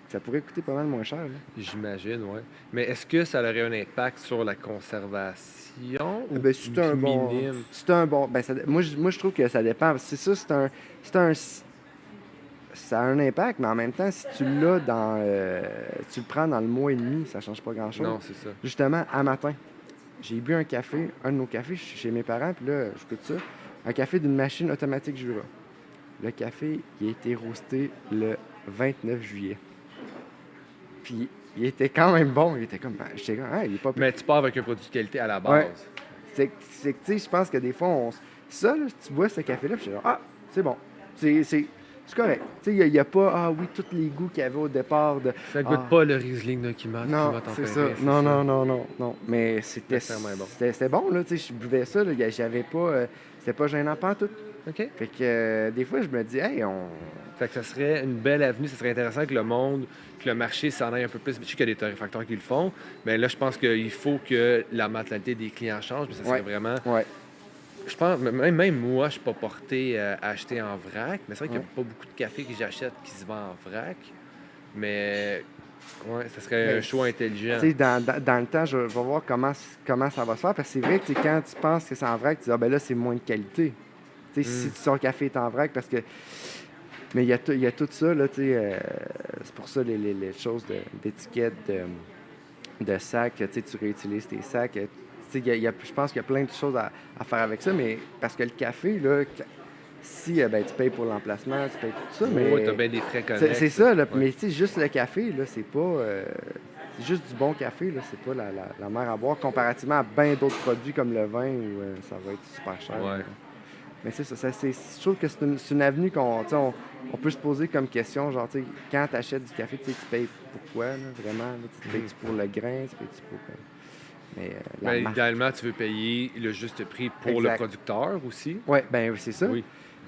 ça pourrait coûter pas mal moins cher. Là. J'imagine, oui. Mais est-ce que ça aurait un impact sur la conservation ou Ben, c'est un bon. minime? C'est un bon. Ben, moi, je trouve que ça dépend. C'est ça, ça a un impact, mais en même temps, si tu l'as tu le prends dans le mois et demi, ça change pas grand-chose. Non, c'est ça. Justement, à matin, j'ai bu un café, un de nos cafés chez mes parents, puis là, je goûte ça. Un café d'une machine automatique Jura. Le café, il a été roasté le 29 juillet. Puis, il était quand même bon. Il était comme, j'étais comme, il est pas pire. Mais tu pars avec un produit de qualité à la base. Ouais. C'est que, tu sais, je pense que des fois, ça, là, tu bois ce café-là, puis je suis genre, c'est bon. C'est correct. Tu sais, il n'y a pas, oui, tous les goûts qu'il y avait au départ. Ça goûte pas le Riesling là, qui m'a Non, c'est ça. Non. Mais c'était Sincèrement bon. C'était bon, là. Tu sais, je buvais ça, là. J'avais pas... c'était pas gênant pas tout. OK. Fait que des fois, je me dis, hey, Fait que ça serait une belle avenue, ça serait intéressant que le monde, que le marché s'en aille un peu plus. Je sais qu'il y a des torréfacteurs qui le font, mais là, je pense qu'il faut que la mentalité des clients change, mais ça serait vraiment... Ouais. Je pense, même moi, je suis pas porté à acheter en vrac, mais c'est vrai qu'il n'y a pas beaucoup de café que j'achète qui se vend en vrac, mais ouais, ça serait un choix intelligent. Tu sais, dans le temps, je vais voir comment ça va se faire, parce que c'est vrai que quand tu penses que c'est en vrac, tu dis, ben là, c'est moins de qualité. Tu sais, si ton café est en vrac, parce que Mais il y a tout ça, là, tu sais. C'est pour ça les choses d'étiquette, de sacs, tu sais, tu réutilises tes sacs. Tu sais, je pense qu'il y a plein de choses à faire avec ça, mais parce que le café, là, si ben, tu payes pour l'emplacement, tu payes tout ça, mais Ouais, t'as bien des frais connexes. c'est ça, là, Ouais. mais tu sais, juste le café, là, c'est pas... c'est juste du bon café, là, c'est pas la mer à boire, comparativement à bien d'autres produits comme le vin, où ça va être super cher. Ouais. Là. Mais je trouve que c'est une avenue on peut se poser comme question, genre, tu sais, quand tu achètes du café, tu sais, tu payes pourquoi, là, vraiment? Là, tu payes-tu pour le grain, tu payes-tu pour... mais la Ben, marque... idéalement, tu veux payer le juste prix pour Exact. le producteur aussi. Oui, ben c'est ça. Oui.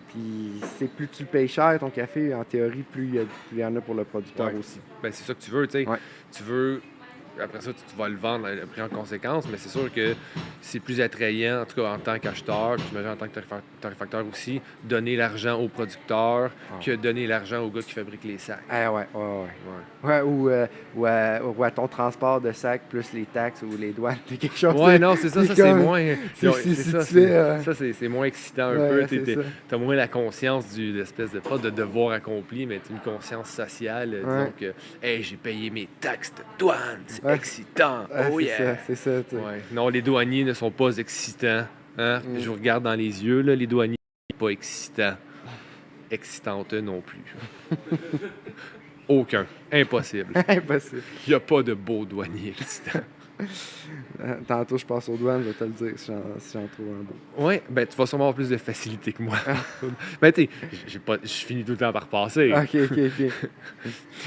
Puis plus tu le payes cher, ton café, en théorie, plus il y en a pour le producteur Ouais. aussi. Ben, c'est ça que tu veux, tu sais. Ouais. Tu veux... Après ça, tu vas le vendre le prix en conséquence, mais c'est sûr que c'est plus attrayant, en tout cas en tant qu'acheteur, puis j'imagine en tant que torréfacteur aussi, donner l'argent au producteur que donner l'argent au gars qui fabrique les sacs. Ah ouais. Ouais. Ouais, ou à ton transport de sac plus les taxes ou les douanes, quelque chose. Ouais, non, c'est ça, c'est ça c'est comme- moins. si ça, tu fais, ça, c'est moins excitant un Ouais, peu. c'est ça. T'as moins la conscience de l'espèce de, pas de devoir accompli, mais une conscience sociale. Disons que, hey, j'ai payé mes taxes de douane, c'est Ouais. excitant. Ah, Oh yeah! c'est ça, tu sais. Ouais. Non, les douaniers ne sont pas excitants. Hein? Je vous regarde dans les yeux, là, les douaniers, pas excitants. Excitantes non plus. Aucun. Impossible. Impossible. Il n'y a pas de beaux douaniers excitants. Tantôt, je passe aux douanes, je vais te le dire si j'en trouve un beau. Ouais, ben tu vas sûrement avoir plus de facilité que moi. Ben tu sais, je finis tout le temps par passer. OK.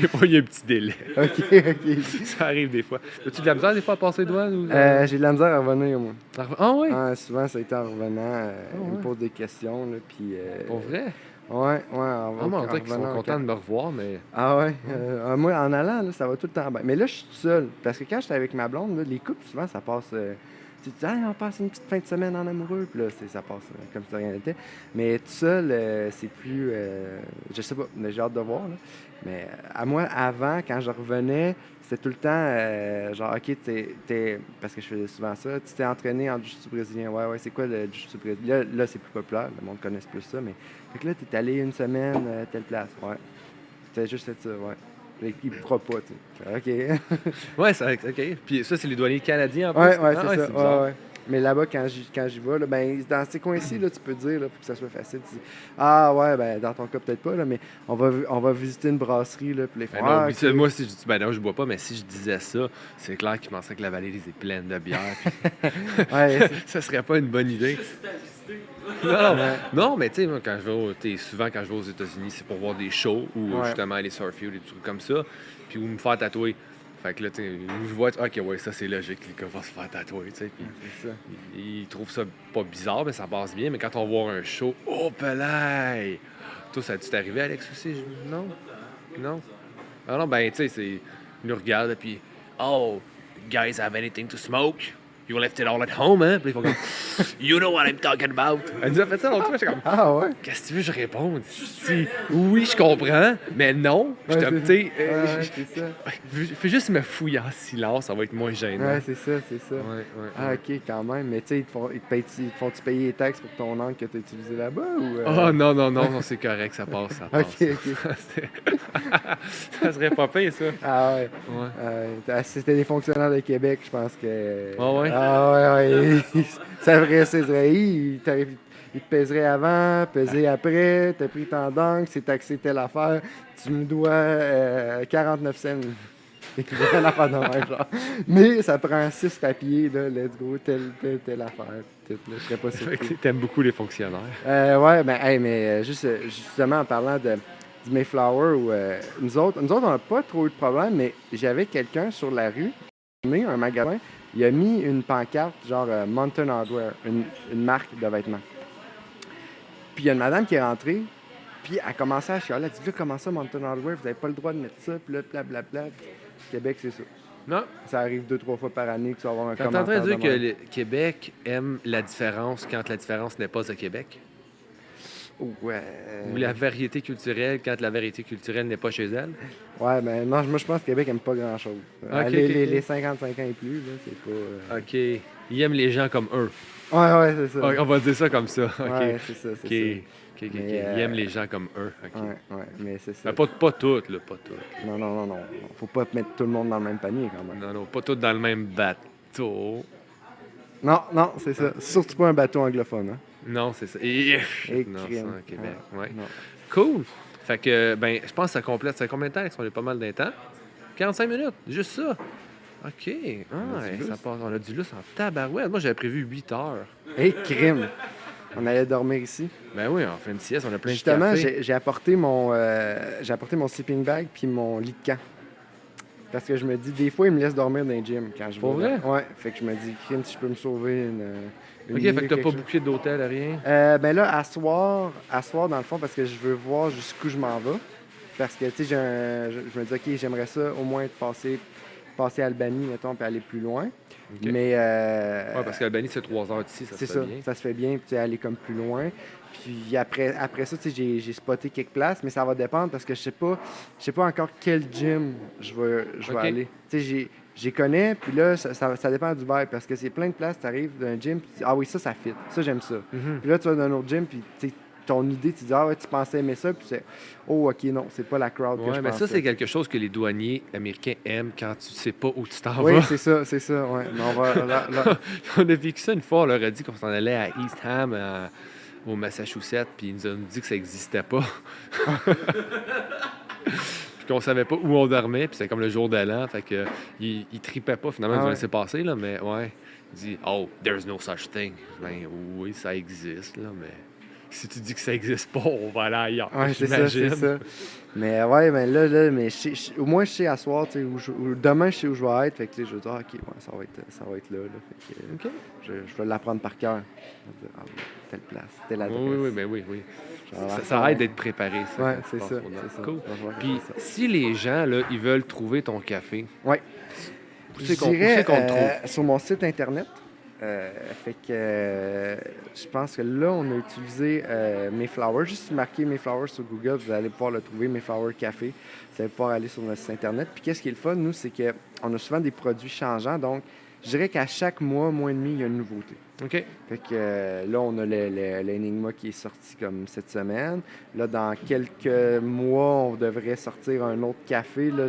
Des fois, il y a un petit délai. OK. Ça arrive des fois. As-tu de la misère des fois à passer les douanes? Ou... J'ai de la misère à revenir, moi. Ah oui? Souvent, ça a été en revenant. Ah Ils me ouais. posent des questions, là, puis... Pour vrai? Ouais, Ah, moi, on dirait qu'ils sont revenant, contents de me revoir, mais. Ah ouais? Moi, en allant, là, ça va tout le temps bien. Mais là, je suis tout seul. Parce que quand j'étais avec ma blonde, là, les couples, souvent, ça passe... tu te dis, on passe une petite fin de semaine en amoureux. Puis là, ça passe comme si rien n'était. Mais tout seul, c'est plus... je sais pas, mais j'ai hâte de voir. Là. Mais à moi, avant, quand je revenais, c'était tout le temps genre, OK, parce que je faisais souvent ça, tu t'es entraîné en jiu-jitsu brésilien. Ouais, c'est quoi le jiu-jitsu brésilien? Là, c'est plus populaire, le monde connaît plus ça, mais... Fait que là, t'es allé une semaine, telle place, ouais. C'était juste ça, ouais. Il ne pourra pas, tu sais. OK. Ouais, OK. Puis ça, c'est les douaniers canadiens en plus? Ouais, Ah, c'est ça. bizarre. Ouais. Mais là-bas, quand j'y vais, là, ben, dans ces coins-ci, là, tu peux dire, là, pour que ça soit facile, tu dis, ah ouais, ben, dans ton cas, peut-être pas, là, mais on va visiter une brasserie, là, puis les Ben faire. non, oublie ça. Moi, si je dis, ben non, je bois pas, mais si je disais ça, c'est clair qu'ils penseraient que la vallée est pleine de bière. Puis Ouais, ça serait pas une bonne idée. C'est à visiter. Non, mais tu sais, moi, souvent quand je vais aux États-Unis, c'est pour voir des shows ou Ouais. justement aller surfer ou des trucs comme ça, puis ou me faire tatouer. Fait que là, tu sais, je vois, ok, ouais, ça c'est logique, les gars vont se faire tatouer, tu sais. Puis c'est ça. ils trouvent ça pas bizarre, mais ça passe bien. Mais quand on voit un show, oh, pelay! Toi, ça t'est arrivé, Alex, aussi? Non? Non? Ah non, ben, tu sais, ils nous regardent, puis, oh, guys have anything to smoke? You left it all at home, hein? Puis ils font comme, you know what I'm talking about. Elle nous a fait ça l'autre fois, j'étais comme, Ah ouais? qu'est-ce que tu veux que je réponde? Si, oui, je comprends, mais non. Je Ouais, te- c'est- tu sais, Ouais, c'est ça. fais juste me fouiller en silence, ça va être moins gênant. Ouais, c'est ça. Ouais. Ah, OK, quand même. Mais tu sais, ils te font-tu payer les taxes pour ton encre que tu as utilisé là-bas? Ou, Oh non, c'est correct, ça passe, ça passe. OK. Ça serait pas pire, ça. Ah ouais. Ouais. Si c'était des fonctionnaires de Québec, je pense que... Ah ouais? Ah ouais. Ça vrai, c'est vrai. Il te pèserait avant, peser après, t'as pris tant d'encre, c'est taxé telle affaire, tu me dois 49 cents. C'est une affaire de même, genre. Mais ça prend 6 papiers, là, let's go, telle affaire. Tout, là, je serais pas Fait surpris. que t'aimes beaucoup les fonctionnaires. Ouais, ben, hey, mais justement, en parlant du Mayflower, où, nous autres, on n'a pas trop eu de problème, mais j'avais quelqu'un sur la rue, un magasin, il a mis une pancarte, genre Mountain Hardwear, une marque de vêtements. Puis il y a une madame qui est rentrée, puis elle a commencé à chialer. Elle a dit, là, comment ça, Mountain Hardwear, vous n'avez pas le droit de mettre ça, puis là, blablabla. Québec, c'est ça. Non? Ça arrive 2-3 fois par année que tu vas avoir un T'es en commentaire. train de dire que même. le Québec aime la différence quand la différence n'est pas au Québec? Ouais. Ou la variété culturelle quand la variété culturelle n'est pas chez elle? Ouais, ben non, moi je pense que Québec aime pas grand-chose. Ok, Les 55 ans et plus, là, c'est pas... OK. Ils aiment les gens comme eux. Ouais, c'est ça. On va dire ça comme ça. OK. Ouais, c'est ça, c'est OK. ça. OK. Mais, Il aime les gens comme eux. OK. Ouais, mais c'est ça. Ben, pas toutes, là, pas toutes. Non. Faut pas mettre tout le monde dans le même panier, quand même. Non, pas toutes dans le même bateau. Non, c'est ça. Surtout pas un bateau anglophone, hein. Non, c'est ça. Non, ça, crime. en Québec, ouais. Non. Cool. Fait que, ben, je pense que ça complète. Ça fait combien de temps? On est pas mal d'un temps. 45 minutes, juste ça. OK. On a du lousse. Ça passe. On a du lousse en tabarouette. Moi, j'avais prévu 8 heures. Crime! On allait dormir ici. Ben oui, on fait une sieste, on a plein Justement, de café. j'ai apporté mon sleeping bag puis mon lit de camp. Parce que je me dis, des fois, ils me laissent dormir dans les gym quand je Pour vais. vrai? Ouais, fait que je me dis, crime, si je peux me sauver une OK, nuit, fait que t'as quelque pas chose. booké d'hôtel, rien? Ben là, à soir, dans le fond, parce que je veux voir jusqu'où je m'en vais. Parce que, tu sais, je me dis, OK, j'aimerais ça au moins passer à Albanie, mettons, puis aller plus loin. OK. Mais. Ouais, parce qu'Albanie, c'est 3 heures d'ici, ça C'est se ça, fait bien. ça se fait bien, puis tu sais, aller comme plus loin. Puis après ça, tu sais, j'ai spoté quelques places, mais ça va dépendre parce que je sais pas encore quel gym je vais OK. aller. Tu sais, j'y connais, puis là, ça dépend du bail parce que c'est plein de places, tu arrives d'un gym, puis tu dis, ah oui, ça fit, ça, j'aime ça. Mhm. Puis là, tu vas dans un autre gym, puis tu sais, ton idée, tu dis, ah ouais, tu pensais aimer ça, puis c'est, oh, OK, non, c'est pas la crowd que Ouais, je mais pensais. ça, c'est quelque chose que les douaniers américains aiment quand tu sais pas où tu t'en Oui, vas. c'est ça, ouais. Mais on va, On a vécu ça une fois, on leur a dit qu'on s'en allait à Eastham, au Massachusetts, puis ils nous ont dit que ça n'existait pas. Puis qu'on savait pas où on dormait, puis c'est comme le jour de l'an, fait que ils tripaient pas, finalement, ils nous ont ouais. laissé passer, là, mais ouais. Il dit « Oh, there's no such thing ». Ben oui, ça existe, là, mais si tu dis que ça existe pas, on va aller ailleurs, Ouais, c'est j'imagine. ça. Mais ouais, mais là, mais au moins je sais à soir, tu sais, ou demain je sais où je vais être. Fait que là, je vais dire, ah, OK, ouais, ça va être là. Fait que, OK. je vais l'apprendre par cœur. Je vais dire, ah oui, telle place, telle adresse. Oui, oui. Genre, Ça aide d'être préparé, ça. Ouais, quand tu c'est passes ça. pour C'est ça. Cool. Je vais voir Puis ça. si les gens, là, ils veulent trouver ton café, Ouais. où Je c'est qu'on dirais, le trouve? sur mon site internet. Fait que je pense que là, on a utilisé Mayflower. Juste marquer Mayflower sur Google, vous allez pouvoir le trouver, Mayflower Café. Vous allez pouvoir aller sur notre site internet. Puis qu'est-ce qui est le fun, nous, c'est qu'on a souvent des produits changeants. Donc, je dirais qu'à chaque mois et demi, il y a une nouveauté. OK. Fait que là, on a l'Enigma qui est sorti comme cette semaine. Là, dans quelques mois, on devrait sortir un autre café. Là,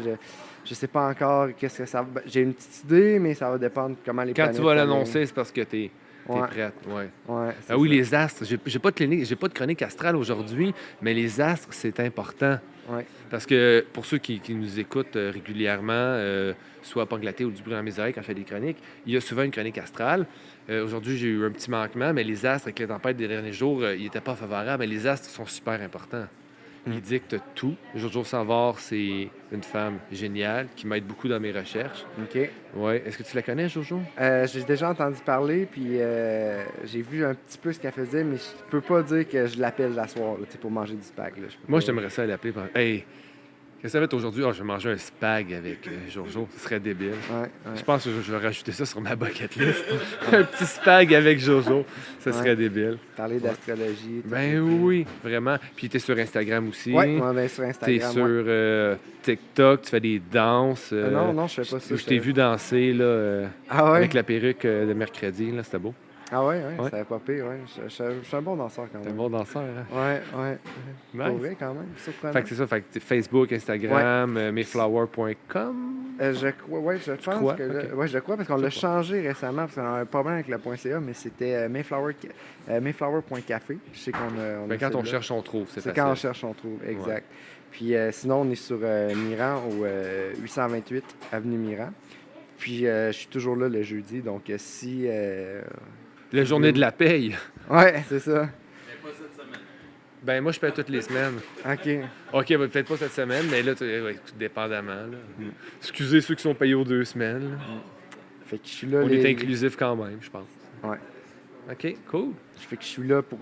je sais pas encore qu'est-ce que ça va. J'ai une petite idée, mais ça va dépendre comment les Quand planètes tu vas s'alignent. l'annoncer, c'est parce que t'es Ouais. prête. Ouais. Ouais, c'est Ah oui, ça. les astres. J'ai pas de chronique astrale aujourd'hui, mais les astres, c'est important. Ouais. Parce que pour ceux qui nous écoutent régulièrement, soit à Panglaté ou du bruit dans mes oreilles quand je fais des chroniques, il y a souvent une chronique astrale. Aujourd'hui, j'ai eu un petit manquement, mais les astres, avec les tempêtes des derniers jours, ils n'étaient pas favorables, mais les astres sont super importants. Ils dictent tout. Jojo Savard, c'est une femme géniale qui m'aide beaucoup dans mes recherches. OK. Ouais. Est-ce que tu la connais, Jojo? J'ai déjà entendu parler, puis j'ai vu un petit peu ce qu'elle faisait, mais je peux pas dire que je l'appelle la soir là, tu sais, pour manger du spag. Là. Je peux Moi, pas- j'aimerais ça l'appeler. Hey, qu'est-ce que ça va être aujourd'hui? Ah, je vais manger un spag avec Jojo. Ce serait débile. Ouais. Je pense que je vais rajouter ça sur ma bucket list. Un petit spag avec Jojo. Ça serait Ouais. débile. Parler d'astrologie. tout Ben ça. oui, vraiment. Puis t'es sur Instagram aussi. Ouais, ben, sur T'es Instagram. sur ouais. TikTok, tu fais des danses. Non, je fais pas ça. Je t'ai vu danser là, Ah ouais? avec la perruque de mercredi. Là, c'était beau. Ah ouais, Ouais. ça avait pas pire, ouais. Je suis un bon danseur quand T'es un même. bon danseur. Hein? Ouais. Nice. Pour vrai, quand même. Surprenant. Fait que c'est ça. Fait que t'es Facebook, Instagram, mayflower.com. Je crois, ouais, je pense crois? que là- Ok. ouais, je crois parce qu'on l'a Je sais changé récemment parce qu'on a un problème avec le .ca, mais c'était mayflower.café. Je sais qu'on a. Ben, quand on celui-là. cherche, on trouve. C'est C'est facile. quand on cherche, on trouve, exact. Puis sinon, on est sur Miran, au 828 Avenue Miran. Puis je suis toujours là le jeudi, donc si... La journée de la paye. Ouais, c'est ça. Mais pas cette semaine. Ben moi, je paye toutes les semaines. OK. OK, ben, peut-être pas cette semaine, mais là, écoute, dépendamment. Là. Mm. Excusez ceux qui sont payés aux 2 semaines. là. Fait que je suis là... On est inclusif quand même, je pense. Ouais. OK, cool. Fait que je suis là pour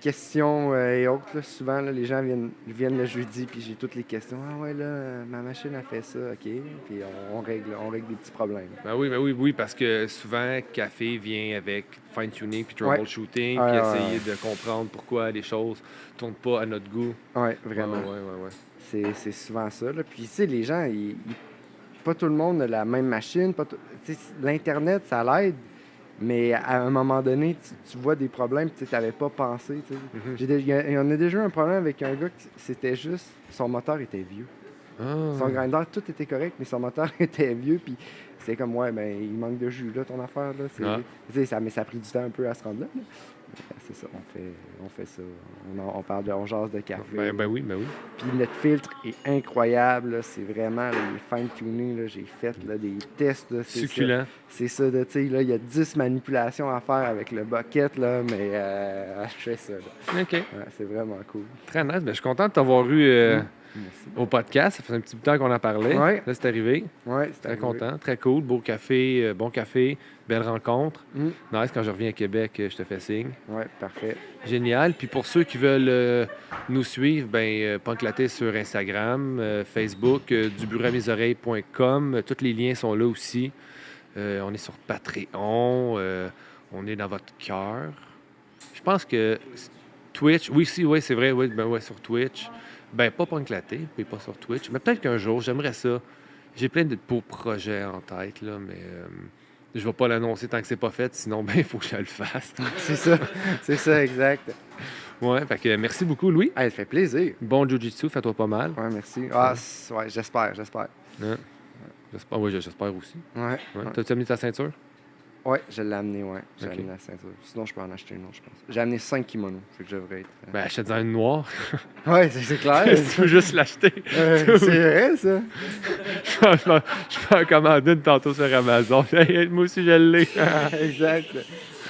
questions et autres. Là. Souvent, là, les gens viennent le jeudi, puis j'ai toutes les questions. Ah ouais, là, ma machine a fait ça, OK. Puis on règle des petits problèmes. Ben oui, parce que souvent, café vient avec fine-tuning puis troubleshooting, Ouais, puis ouais, essayer de comprendre pourquoi les choses tournent pas à notre goût. Ouais, vraiment. Ouais. C'est souvent ça. Là. Puis, tu sais, les gens, pas tout le monde a la même machine. Tu sais, l'Internet, ça l'aide, Mais à un moment donné, tu vois des problèmes que tu n'avais pas pensé. Tu sais. Mhm. Il y en a déjà eu un problème avec un gars, c'était juste, son moteur était vieux. Son Ah. grinder, tout était correct, mais son moteur était vieux. Puis c'est comme, ouais, ben, il manque de jus, là, ton affaire. Là. Ah. Tu sais, mais ça a pris du temps un peu à se rendre là. C'est ça, on fait ça. On jase de café. Ben oui. Puis notre filtre est incroyable. Là. C'est vraiment les fine-tuning. Là. J'ai fait là, des tests. Là. Succulent. C'est ça. Tu sais, là, il y a 10 manipulations à faire avec le bucket, là, mais je fais ça. Là. OK. Ouais, c'est vraiment cool. Très nice. Ben, je suis content de t'avoir eu Merci. au podcast. Ça faisait un petit bout de temps qu'on en parlait. Ouais. Là, c'est arrivé. Ouais, c'est Très arrivé. content. Très cool. Beau café, bon café. Belle rencontre. Mm. Nice. Quand je reviens à Québec, je te fais signe. Ouais, parfait. Génial. Puis pour ceux qui veulent nous suivre, Punklaté sur Instagram, Facebook, duburamisoreilles.com. Tous les liens sont là aussi. On est sur Patreon. On est dans votre cœur. Je pense que Twitch, oui, c'est vrai, oui, sur Twitch. Pas Punklaté, puis pas sur Twitch. Mais peut-être qu'un jour, j'aimerais ça. J'ai plein de beaux projets en tête, là, mais je vais pas l'annoncer tant que c'est pas fait, sinon, il faut que je le fasse. C'est ça, exact. Ouais, fait que merci beaucoup, Louis. Hey, ça fait plaisir. Bon jiu-jitsu, fais-toi pas mal. Ouais, merci. Ah, ouais, j'espère. Hein? J'espère, oui, j'espère aussi. Ouais. Ouais. T'as-tu amené ta ceinture? Ouais, je l'ai amené, ouais. J'ai Ok. amené la ceinture. Sinon, je peux en acheter une autre, je pense. J'ai amené 5 kimonos. Fait que je devrais être. Achète-en une noire. Ouais, c'est clair. Si tu veux juste l'acheter. C'est vrai, ça. Je peux en commander une tantôt sur Amazon. Hey, moi aussi, je l'ai. Exact.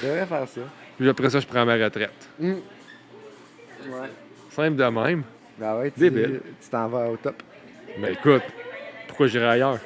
Je devrais faire ça. Puis après ça, je prends ma retraite. Ouais. Simple de même. Ben ouais, Débile. tu t'en vas au top. Écoute, pourquoi j'irais ailleurs?